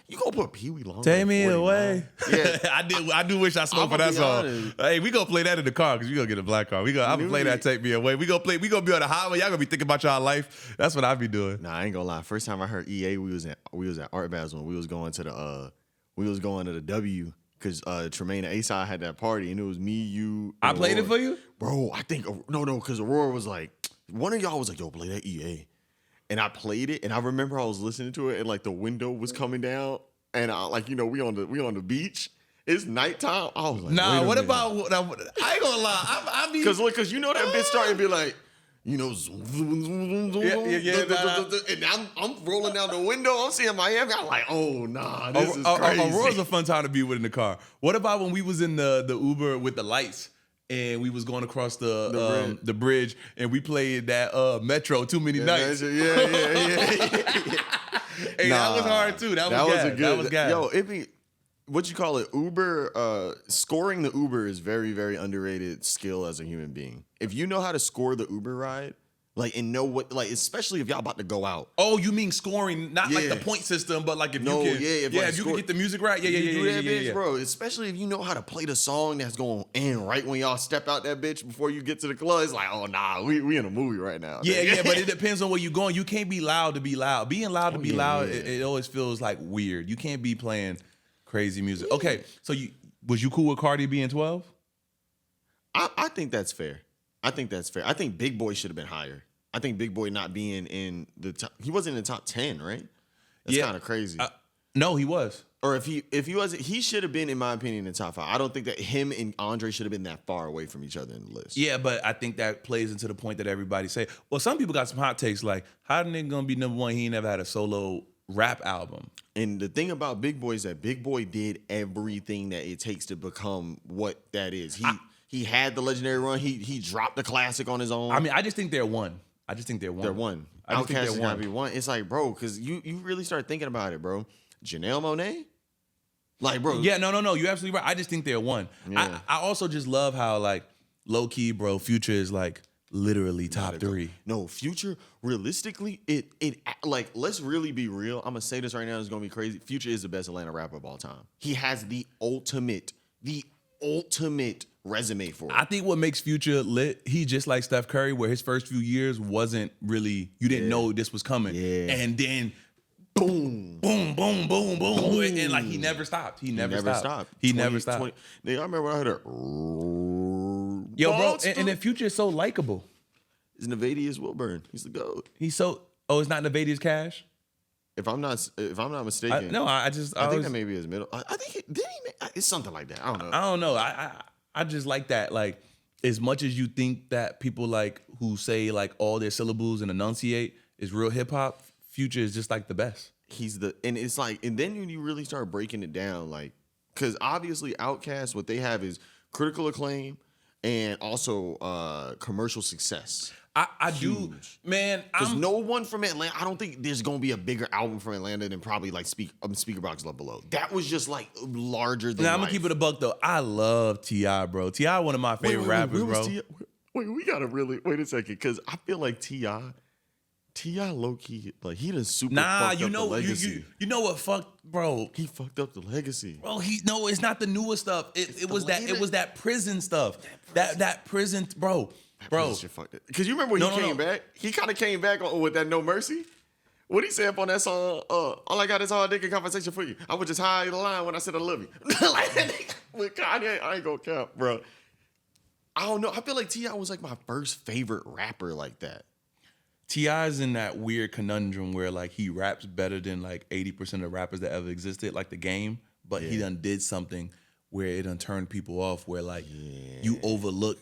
You gonna put Pee Wee Longway? Take me away. Yeah, I do wish I smoked for that song. Hey, we gonna play that in the car because we gonna get a black car. I'm gonna play that. Take me away. We gonna be on the highway. Y'all gonna be thinking about y'all life. That's what I be doing. Nah, I ain't gonna lie. First time I heard EA, we was at Art Basel when we was going to the W because Tremaine and A-Side had that party and it was me, you. I played it for you, bro. I think no, because Aurora was like, one of y'all was like, yo, play that EA. And I played it, and I remember I was listening to it, and like the window was coming down, and I we on the beach. It's nighttime. I was like, nah. What about? I ain't gonna lie. I mean, because you know that bitch started to be like, zoom, zoom, zoom, and I'm rolling down the window. I'm seeing Miami. I'm like, oh nah, this is crazy. Aurora's a fun time to be with in the car. What about when we was in the Uber with the lights? And we was going across the bridge, and we played that Metro Too Many Nights. Yeah. Hey, that was hard too. That was gas. Yo, it be what you call it? Uber. Scoring the Uber is very, very underrated skill as a human being. If you know how to score the Uber ride, and know what, especially if y'all about to go out. Oh, you mean scoring, not like the point system, but like if you can get the music right. Yeah, bro. Especially if you know how to play the song that's going to end right when y'all step out that bitch before you get to the club. It's like, oh nah, we in a movie right now. Yeah, but it depends on where you're going. You can't be loud to be loud. Being loud to be loud, it always feels like weird. You can't be playing crazy music. Yeah. Okay, so was you cool with Cardi being 12? I think that's fair. I think Big Boy should have been higher. I think Big Boy not being in the top, he wasn't in the top 10, right? That's kind of crazy. No, he was. Or if he wasn't, he should have been, in my opinion, in the top 5. I don't think that him and Andre should have been that far away from each other in the list. Yeah, but I think that plays into the point that everybody say. Well, some people got some hot takes like, how the nigga gonna be number 1? He ain't never had a solo rap album. And the thing about Big Boy is that Big Boy did everything that it takes to become what that is. He had the legendary run. He dropped the classic on his own. I mean, I just think they're one. They're one. Outkast is gotta be one. It's like, bro, because you really start thinking about it, bro. Janelle Monáe? Like, bro. Yeah, no. You're absolutely right. I just think they're one. Yeah. I also just love how, like, low key, bro, Future is like literally top 3. No, Future, realistically, it like, let's really be real. I'm gonna say this right now, it's gonna be crazy. Future is the best Atlanta rapper of all time. He has the ultimate resume for it. I think what makes Future lit, he just like Steph Curry, where his first few years wasn't really, you didn't know this was coming. Yeah. And then boom. And like he never stopped. He never stopped. Nigga, I remember when I heard it. Yo, bro, and then Future is so likable. It's Navadius Wilburn. He's the GOAT. It's not Navadius Cash? If I'm not mistaken. I think that may be his middle. I think it's something like that. I don't know. I just like that. Like, as much as you think that people like who say like all their syllables and enunciate is real hip hop, Future is just like the best. And it's like, and then when you really start breaking it down, like, because obviously Outkast, what they have is critical acclaim and also commercial success. I do, man. Because no one from Atlanta, I don't think there's going to be a bigger album from Atlanta than probably like Speaker Box Love Below. That was just like larger than life. I'm going to keep it a buck though. I love T.I., bro. T.I. one of my favorite rappers, bro. We got to really, wait a second, because I feel like T.I., T.I. low-key, like, he done super Nah, fucked you up the know, legacy. you know what fucked, bro. He fucked up the legacy. Bro, no, it's not the newer stuff. It was that prison stuff. That prison, bro. Bro. Shit fucked it. Because you remember when he came back? He kind of came back with that No Mercy. What he say up on that song? All I got is hard dick and conversation for you. I was just high the line when I said I love you. Like, with Kanye, I ain't gonna count, bro. I don't know. I feel like T.I. was like my first favorite rapper like that. T.I.'s in that weird conundrum where like he raps better than like 80% of rappers that ever existed, like the game, but he done did something where it done turned people off, where like you overlook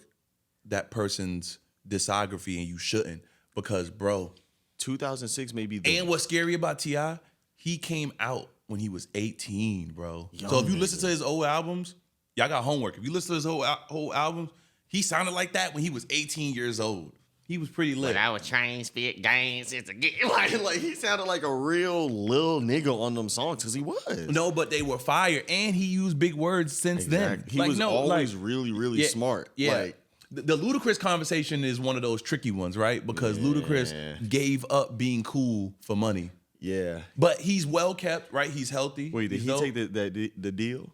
that person's discography and you shouldn't, because bro, 2006 maybe. And what's scary about T.I., he came out when he was 18, bro. So if you listen to his old albums, y'all got homework. If you listen to his whole albums, he sounded like that when he was 18 years old. He was pretty lit. But I was trained, spit, games, it's a game. like he sounded like a real lil nigga on them songs, because he was. No, but they were fire, and he used big words since then. He was always really, really smart. Yeah. Like, the Ludacris conversation is one of those tricky ones, right? Because Ludacris gave up being cool for money. Yeah. But he's well kept, right? He's healthy. Wait, did he take the deal?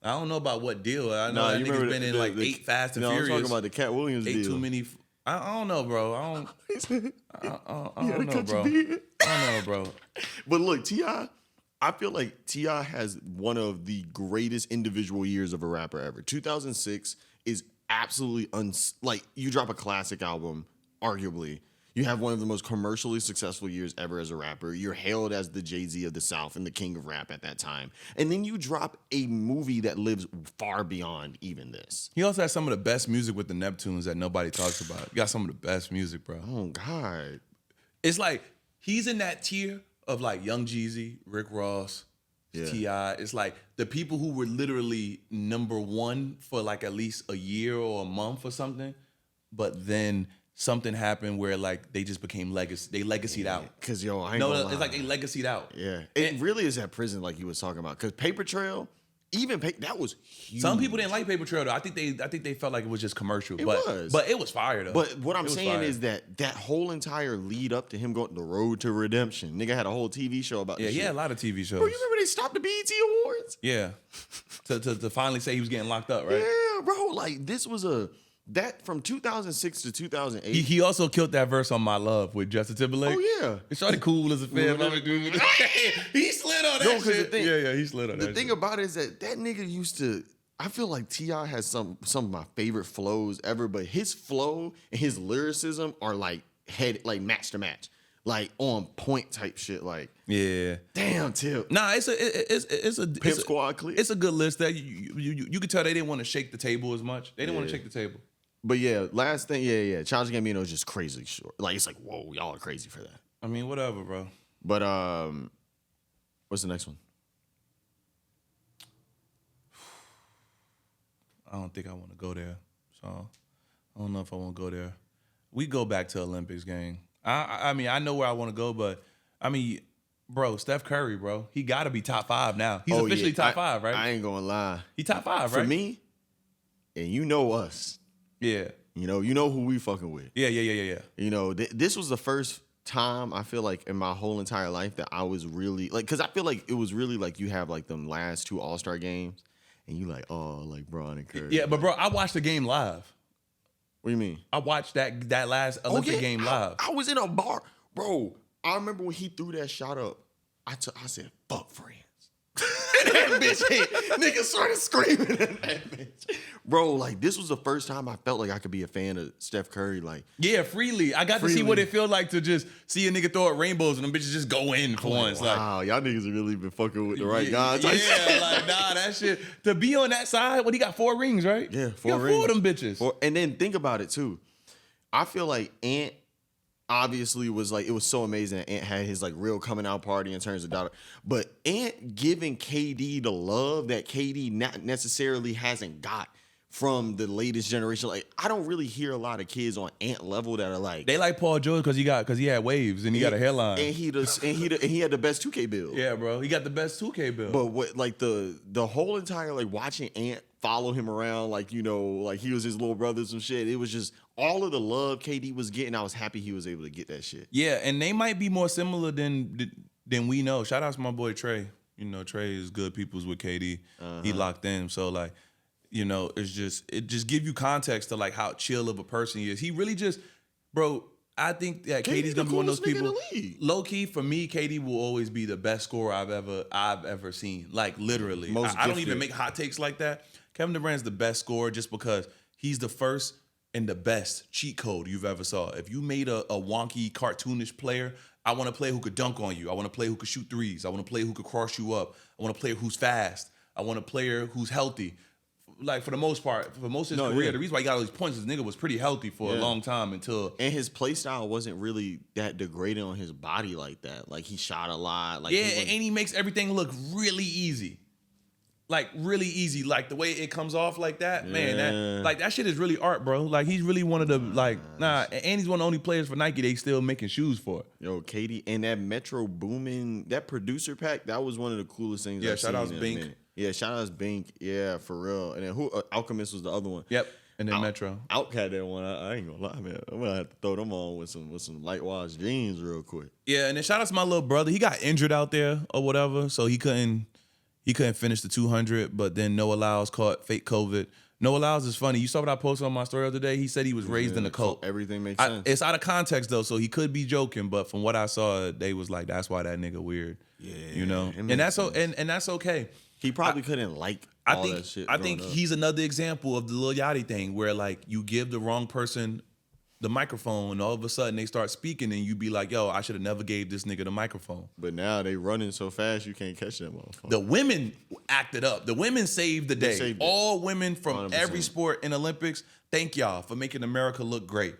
I don't know about what deal. I know that nigga's been in like 8 Fast and Furious. I'm talking about the Cat Williams deal. Too many. I don't know, bro. I don't know, bro. I don't know, bro. But look, T.I., I feel like T.I. has one of the greatest individual years of a rapper ever. 2006 is absolutely like, you drop a classic album, arguably. You have one of the most commercially successful years ever as a rapper. You're hailed as the Jay-Z of the South and the king of rap at that time. And then you drop a movie that lives far beyond even this. He also has some of the best music with the Neptunes that nobody talks about. He got some of the best music, bro. Oh, God. It's like he's in that tier of like Young Jeezy, Rick Ross, T.I. It's like the people who were literally number one for like at least a year or a month or something, but then something happened where like they just became legacy. They legacied out. Cause yo, I ain't gonna lie. It's like they legacied out. Yeah, it really is that prison like you was talking about. Cause Paper Trail, that was huge. Some people didn't like Paper Trail though. I think they felt like it was just commercial. It but was. But it was fire though. But what I'm saying is that whole entire lead up to him going the road to redemption. Nigga had a whole TV show about this shit. Yeah, a lot of TV shows. Bro, you remember they stopped the BET Awards? Yeah. to finally say he was getting locked up, right? Yeah, bro. Like this was that from 2006 to 2008. He also killed that verse on My Love with Justin Timberlake. Oh yeah. It's shorty cool as a fan. He slid on that shit. He slid on that shit. The thing about it is that nigga used to, I feel like T.I. has some of my favorite flows ever, but his flow and his lyricism are like match to match. Like on point type shit. Like, yeah, damn, Tip. Nah, it's a Pimp Squad clip. It's a good list. That you could tell they didn't want to shake the table as much. They didn't want to shake the table. But yeah, last thing, Childish Gambino is just crazy short. Like it's like, whoa, y'all are crazy for that. I mean, whatever, bro. But what's the next one? I don't think I want to go there. So I don't know if I want to go there. We go back to Olympics, gang. I mean, I know where I want to go, but I mean, bro, Steph Curry, bro, he got to be top 5 now. He's officially top 5, right? I ain't gonna lie. He top 5, right? For me, and you know us. Yeah. You know who we fucking with. Yeah. You know, this was the first time I feel like in my whole entire life that I was really like, because I feel like it was really like you have like them last 2 All-Star games, and you like, oh, like Bron and Curry. Yeah, but bro, I watched the game live. What do you mean? I watched that last Olympic game live. I was in a bar, bro. I remember when he threw that shot up. I said, "Fuck friends." And that bitch hit. Nigga started screaming at that bitch, bro. Like this was the first time I felt like I could be a fan of Steph Curry. Like, yeah, freely. I got to see what it felt like to just see a nigga throw at rainbows and them bitches just go in for once. Wow, y'all niggas have really been fucking with the right guys. Yeah, like nah, that shit. To be on that side, he got 4 rings, right? Yeah, 4 rings. 4 of them bitches. And then think about it too. I feel like Ant obviously was like, it was so amazing that Ant had his like real coming out party in terms of dollar. But Ant giving KD the love that KD not necessarily hasn't got from the latest generation. Like, I don't really hear a lot of kids on Ant level that are like, they like Paul George because he had waves and he got a hairline. And he had the best 2K build. Yeah, bro. He got the best 2K build. But what like the whole entire like watching Ant follow him around like, like he was his little brother or some shit. It was just all of the love KD was getting. I was happy he was able to get that shit. Yeah, and they might be more similar than we know. Shout out to my boy Trey. Trey is good peoples with KD. He locked in. So like, it just give you context to like how chill of a person he is. He really just, bro, I think that KD's gonna be one of those people. Low key, for me, KD will always be the best scorer I've ever seen. Like literally, I don't even make hot takes like that. Kevin Durant's the best scorer just because he's the first and the best cheat code you've ever saw. If you made a wonky, cartoonish player, I want a player who could dunk on you. I want a player who could shoot threes. I want a player who could cross you up. I want a player who's fast. I want a player who's healthy. Like for the most part, for most of his career, the reason why he got all these points is this nigga was pretty healthy for a long time until. And his play style wasn't really that degrading on his body like that. Like he shot a lot. Like and he makes everything look really easy. Like really easy. Like the way it comes off like that, man. That shit is really art, bro. Like he's really one of the and he's one of the only players for Nike they still making shoes for. Yo, KD and that Metro Boomin, that producer pack, that was one of the coolest things. Yeah, shout out to Bink. Yeah, shout out to Bink. Yeah, for real. And then who? Alchemist was the other one. Yep. And then Metro. Out had that one. I ain't gonna lie, man. I'm gonna have to throw them on with some light wash jeans real quick. Yeah, and then shout out to my little brother. He got injured out there or whatever, so he couldn't finish the 200. But then Noah Lyles caught fake COVID. Noah Lyles is funny. You saw what I posted on my story the other day. He said he was raised in a cult. Everything makes sense. It's out of context though, so he could be joking. But from what I saw, they was like, "That's why that nigga weird." Yeah, and that's and that's okay. He probably couldn't like all that shit. I think he's another example of the Lil Yachty thing where like you give the wrong person the microphone and all of a sudden they start speaking and you be like, yo, I should have never gave this nigga the microphone. But now they running so fast you can't catch that motherfucker. The women acted up. The women saved the day. All women from 100%. Every sport in Olympics, thank y'all for making America look great.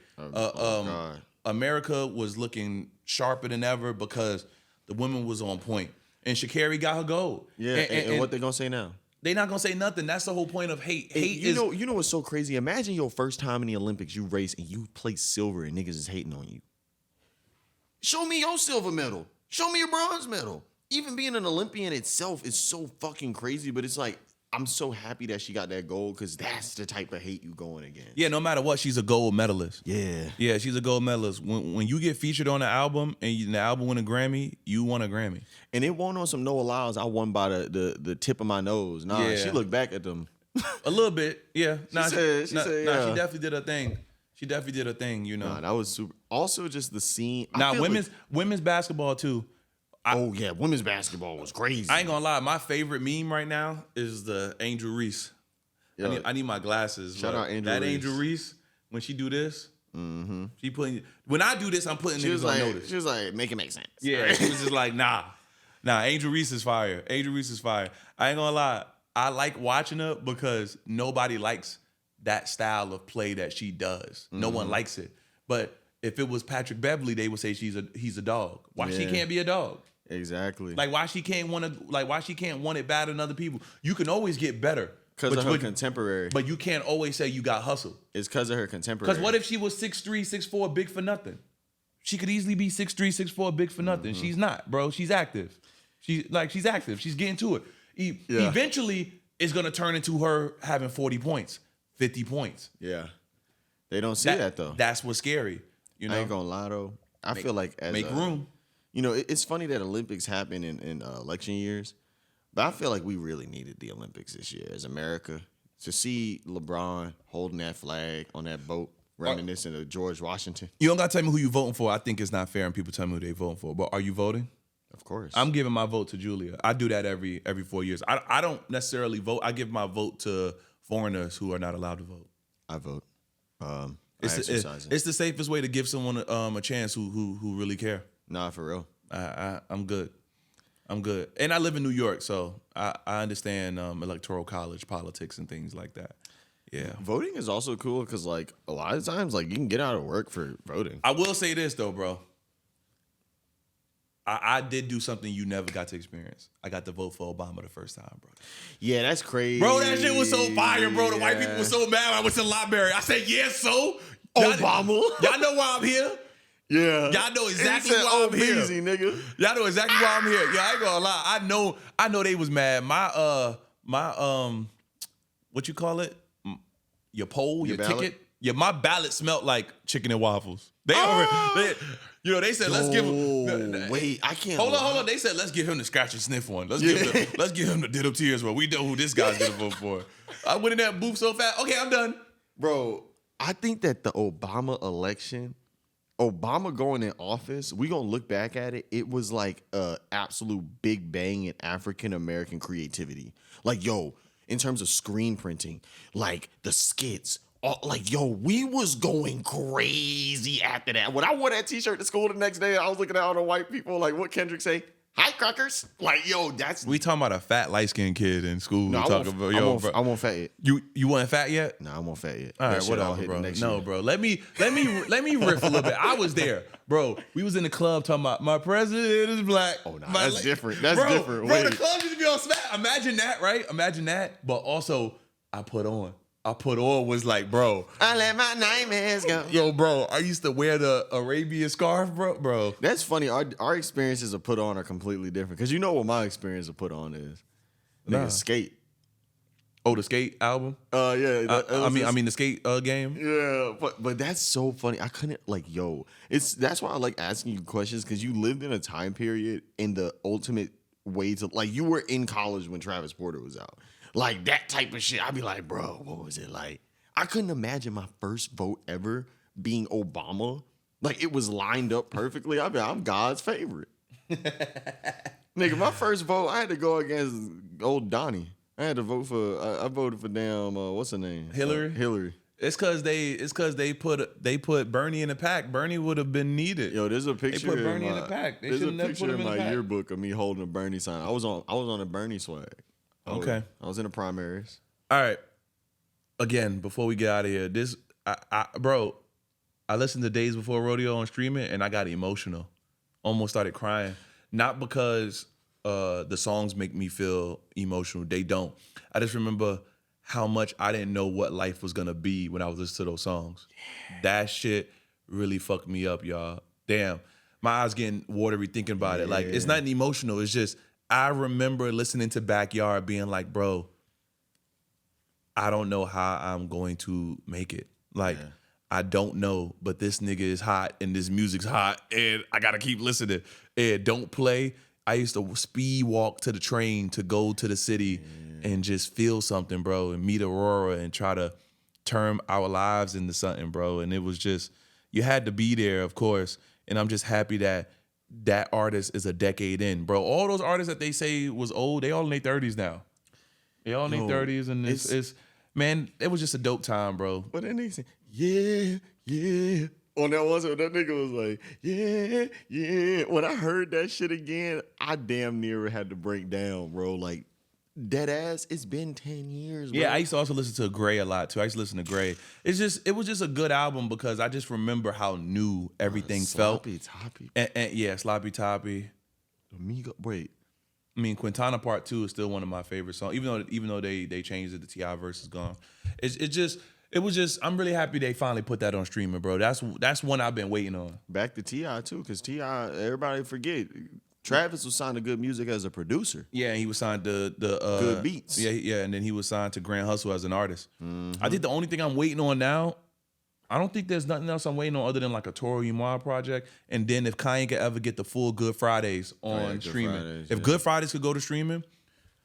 America was looking sharper than ever because the women was on point. And Sha'Carri got her gold. Yeah, and what they gonna say now? They not gonna say nothing. That's the whole point of hate. You know what's so crazy? Imagine your first time in the Olympics, you race and you place silver and niggas is hating on you. Show me your silver medal. Show me your bronze medal. Even being an Olympian itself is so fucking crazy, but it's like, I'm so happy that she got that gold because that's the type of hate you going against. Yeah, no matter what, she's a gold medalist. Yeah. Yeah, she's a gold medalist. When you get featured on an album and the album win a Grammy, you won a Grammy. And it won on some Noah Lyles. I won by the tip of my nose. She looked back at them. A little bit, yeah. She said, she definitely did her thing. She definitely did her thing, you know. Nah, that was super. Also, just the scene. Women's basketball too. Women's basketball was crazy. I ain't gonna lie, my favorite meme right now is the Angel Reese. I need my glasses. Shout out Angel Reese. That Angel Reese, when she do this, she when I do this, I'm putting niggas on notice. She was like, make it make sense. Yeah, she was just like, nah, Angel Reese is fire. Angel Reese is fire. I ain't gonna lie, I like watching her because nobody likes that style of play that she does. No one likes it. But if it was Patrick Beverly, they would say he's a dog. Why she can't be a dog? Exactly. Like why she can't want it better than other people. You can always get better. Because of her contemporary. But you can't always say you got hustle. It's because of her contemporary. Because what if she was 6'3", 6'4", big for nothing? She could easily be 6'3", 6'4", big for nothing. She's not, bro. She's active. She's active. She's getting to it. Eventually, it's going to turn into her having 40 points, 50 points. Yeah. They don't see that though. That's what's scary. You know? I ain't going to lie though. I feel like make room. You know, it's funny that Olympics happen in election years, but I feel like we really needed the Olympics this year as America. To see LeBron holding that flag on that boat, reminiscent of George Washington. You don't got to tell me who you voting for. I think it's not fair and people tell me who they voting for. But are you voting? Of course. I'm giving my vote to Julia. I do that every 4 years. I don't necessarily vote. I give my vote to foreigners who are not allowed to vote. I vote. It's the safest way to give someone a chance who really care. Nah, for real. I'm good. And I live in New York, so I understand electoral college politics and things like that. Yeah. Voting is also cool because, like, a lot of times, like, you can get out of work for voting. I will say this, though, bro. I did do something you never got to experience. I got to vote for Obama the first time, bro. Yeah, that's crazy. Bro, that shit was so fire, bro. The white people were so mad when I went to the library. I said, yes, so? Obama. Y'all know why I'm here? Yeah. Y'all know exactly why I'm here. Easy, nigga. Y'all know exactly why I'm here. Yeah, I ain't gonna lie. I know they was mad. My what you call it? Your poll, your ballot? ticket. Yeah, my ballot smelled like chicken and waffles. They said let's give him. Wait, I can't. Hold on. They said let's give him the scratch and sniff one. Let's give him the ditto tears one. We know who this guy's gonna vote for. I went in that booth so fast. Okay, I'm done. Bro, I think that the Obama election, Obama going in office, we gonna look back at it. It was like a absolute big bang in African American creativity. Like, yo, in terms of screen printing, like the skits. Like, yo, we was going crazy after that. When I wore that T-shirt to school the next day, I was looking at all the white people, like, what Kendrick say? Hi, crackers. Like, yo, that's... We talking about a fat, light-skinned kid in school. No, I won't fat yet. You weren't fat yet? No, I won't fat yet. All right, whatever, bro. No, bro. Let me riff a little bit. I was there, bro. We was in the club talking about my president is black. Oh, no, that's different. That's different. Bro, the club used to be on smack. Imagine that, right? Imagine that. But also, I put on was like, bro. I let my nightmares go. Yo, bro, I used to wear the Arabian scarf, bro. That's funny. Our experiences of put on are completely different. Because you know what my experience of put on is? Nigga, skate. Oh, the skate album? Yeah. I mean the skate game? Yeah, but that's so funny. I couldn't, like, yo. That's why I like asking you questions, because you lived in a time period in the ultimate way to, like, you were in college when Travis Porter was out. Like, that type of shit. I'd be like, bro, what was it like? I couldn't imagine my first vote ever being Obama. Like, it was lined up perfectly. I mean, I'm God's favorite. Nigga, my first vote, I had to go against old Donnie. I had to vote for, I voted for damn, what's her name? Hillary? Hillary. It's cause they put Bernie in the pack. Bernie would have been needed. Yo, there's a picture. They put Bernie in the pack. There's a picture in my yearbook of me holding a Bernie sign. I was on a Bernie swag. Okay. I was in the primaries. All right. Again, before we get out of here, bro, I listened to Days Before Rodeo on streaming and I got emotional. Almost started crying. Not because the songs make me feel emotional. They don't. I just remember how much I didn't know what life was gonna be when I was listening to those songs. Yeah. That shit really fucked me up, y'all. Damn. My eyes getting watery thinking about it. Like, it's not emotional. It's just, I remember listening to Backyard being like, bro, I don't know how I'm going to make it. Like, I don't know, but this nigga is hot and this music's hot and I gotta keep listening. And Don't Play. I used to speed walk to the train to go to the city and just feel something, bro, and meet Aurora and try to turn our lives into something, bro. And it was just, you had to be there, of course. And I'm just happy that artist is a decade in, bro. All those artists that they say was old, they all in their 30s now. They all in their 30s, and it's man, it was just a dope time, bro. But then they say, yeah. On that one, that nigga was like, yeah. When I heard that shit again, I damn near had to break down, bro. Like, dead ass, it's been 10 years, bro. Yeah, I used to also listen to Gray a lot, too. I used to listen to Gray. It was just a good album because I just remember how new everything felt. Sloppy Toppy. And yeah, Sloppy Toppy. Amigo, wait. I mean, Quintana Part 2 is still one of my favorite songs, even though they changed it, the T.I. verse is gone. It was just, I'm really happy they finally put that on streaming, bro. That's one I've been waiting on. Back to T.I. too, because T.I., everybody forget, Travis was signed to Good Music as a producer. Yeah, and he was signed to Good Beats. Yeah, and then he was signed to Grand Hustle as an artist. Mm-hmm. I think the only thing I'm waiting on now, I don't think there's nothing else I'm waiting on other than like a Toro Umar project. And then if Kanye could ever get the full Good Fridays on streaming. If Good Fridays could go to streaming.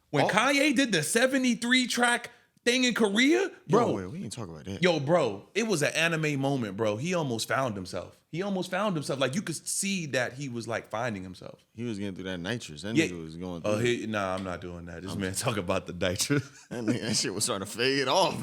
When Kanye did the 73 track thing in Korea, bro. Yo, wait, we ain't talking about that. Yo, bro, it was an anime moment, bro. He almost found himself. Like, you could see that he was like finding himself. He was getting through that nitrous. That nigga was going through. Nah, I'm not doing that. This man talk about the nitrous. That shit was starting to fade off.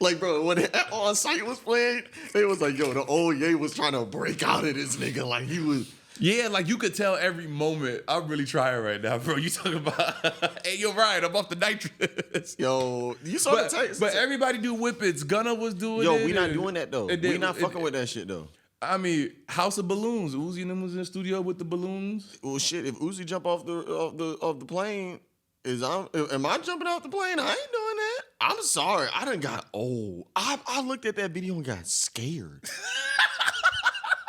Like, bro, when On Sight was playing, it was like, yo, the old Ye was trying to break out of this nigga. Like, he was. Yeah, like you could tell every moment. I'm really trying right now, bro. You talking about, hey, you're right. I'm off the nitrous. Yo, you saw the text. But everybody do whippets. Gunna was doing it. Yo, we not doing that, though. We not fucking with that shit, though. I mean, House of Balloons. Uzi and them was in the studio with the balloons. Well, shit, if Uzi jump off the plane, am I jumping off the plane? I ain't doing that. I'm sorry. I done got old. I looked at that video and got scared.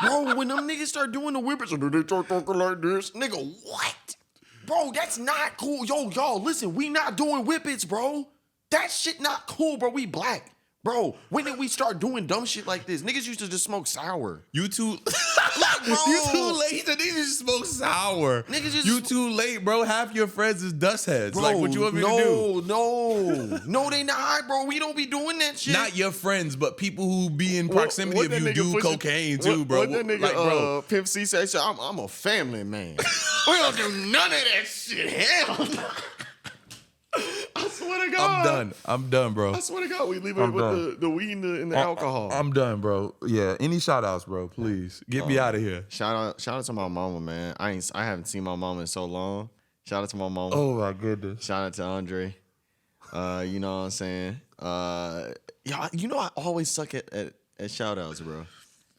Bro, when them niggas start doing the whippets, and they start talking like this, nigga, what? Bro, that's not cool. Yo, y'all, listen, we not doing whippets, bro. That shit not cool, bro. We black. Bro, when did we start doing dumb shit like this? Niggas used to just smoke sour. You too, Bro. you too late. The niggas just smoke sour. Niggas just you too late, bro. Half your friends is dust heads. Bro, Like, what you want me to do? No, they not, bro. We don't be doing that shit. Not your friends, but people who be in proximity What of that you nigga do pushing- cocaine too, bro. What that nigga, Like, bro, Pimp C say? I'm a family man. We don't do none of that shit. Hell no. I swear to God. I'm done, bro. I swear to God, we leave it I'm with done. the weed and the alcohol. I'm done, bro. Yeah. Any shout outs, bro? Please get me out of here. Shout out to my mama, man. I haven't seen my mama in so long. Shout out to my mama. Oh my goodness. Shout out to Andre. You know what I'm saying? Yeah, you know I always suck at shout outs, bro.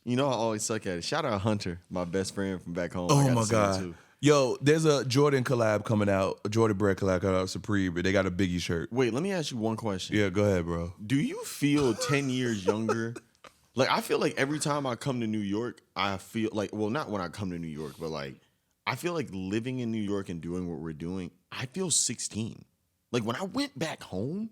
You know I always suck at it. Shout out Hunter, my best friend from back home. I Oh got my to see him god. too. Yo, there's a Jordan collab coming out, a Jordan Bread collab coming out, Supreme, but they got a Biggie shirt. Wait, let me ask you one question. Yeah, go ahead, bro. Do you feel 10 years younger? Like, I feel like every time I come to New York, I feel like, well, not when I come to New York, but like, I feel like living in New York and doing what we're doing, I feel 16. Like, when I went back home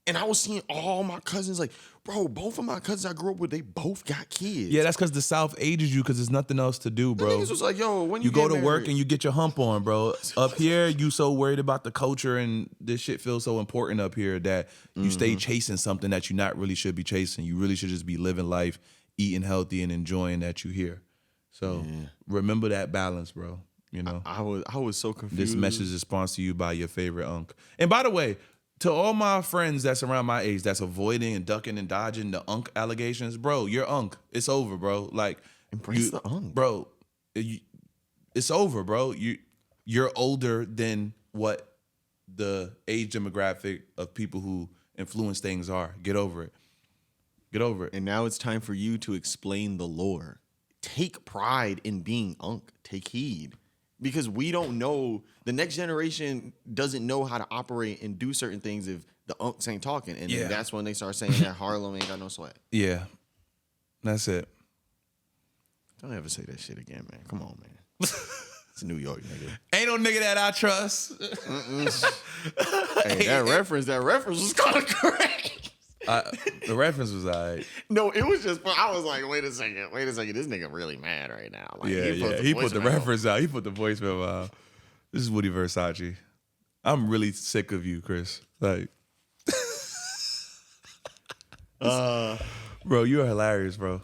and I was seeing all my cousins, like, bro, both of my cousins I grew up with, they both got kids. Yeah, that's because the South ages you because there's nothing else to do, The bro. niggas was like, yo, when You go get to work married? and you get your hump on, bro. Up here, you so worried about the culture and this shit feels so important up here that you stay chasing something that you not really should be chasing. You really should just be living life, eating healthy, and enjoying that you here. So remember that balance, bro. You know, I was so confused. this message is sponsored to you by your favorite unk. And by the way, to all my friends that's around my age that's avoiding and ducking and dodging the unk allegations, bro, you're unk. It's over, bro. Like, Embrace the unk. bro. It's over, bro. You're older than what the age demographic of people who influence things are. Get over it. Get over it. And now it's time for you to explain the lore. Take pride in being unk. Take heed. Because we don't know, the next generation doesn't know how to operate and do certain things if the unks ain't talking. And then that's when they start saying that Harlem ain't got no sweat. Yeah, that's it. Don't ever say that shit again, man. Come on, man. It's New York, nigga. Ain't no nigga that I trust. Hey, that reference was kind of crazy. The reference was all right. No, it was just, I was like, wait a second. This nigga really mad right now. Like, He put the voicemail. reference out. He put the voicemail out. This is Woody Versace. I'm really sick of you, Chris. Like, bro, you are hilarious, bro.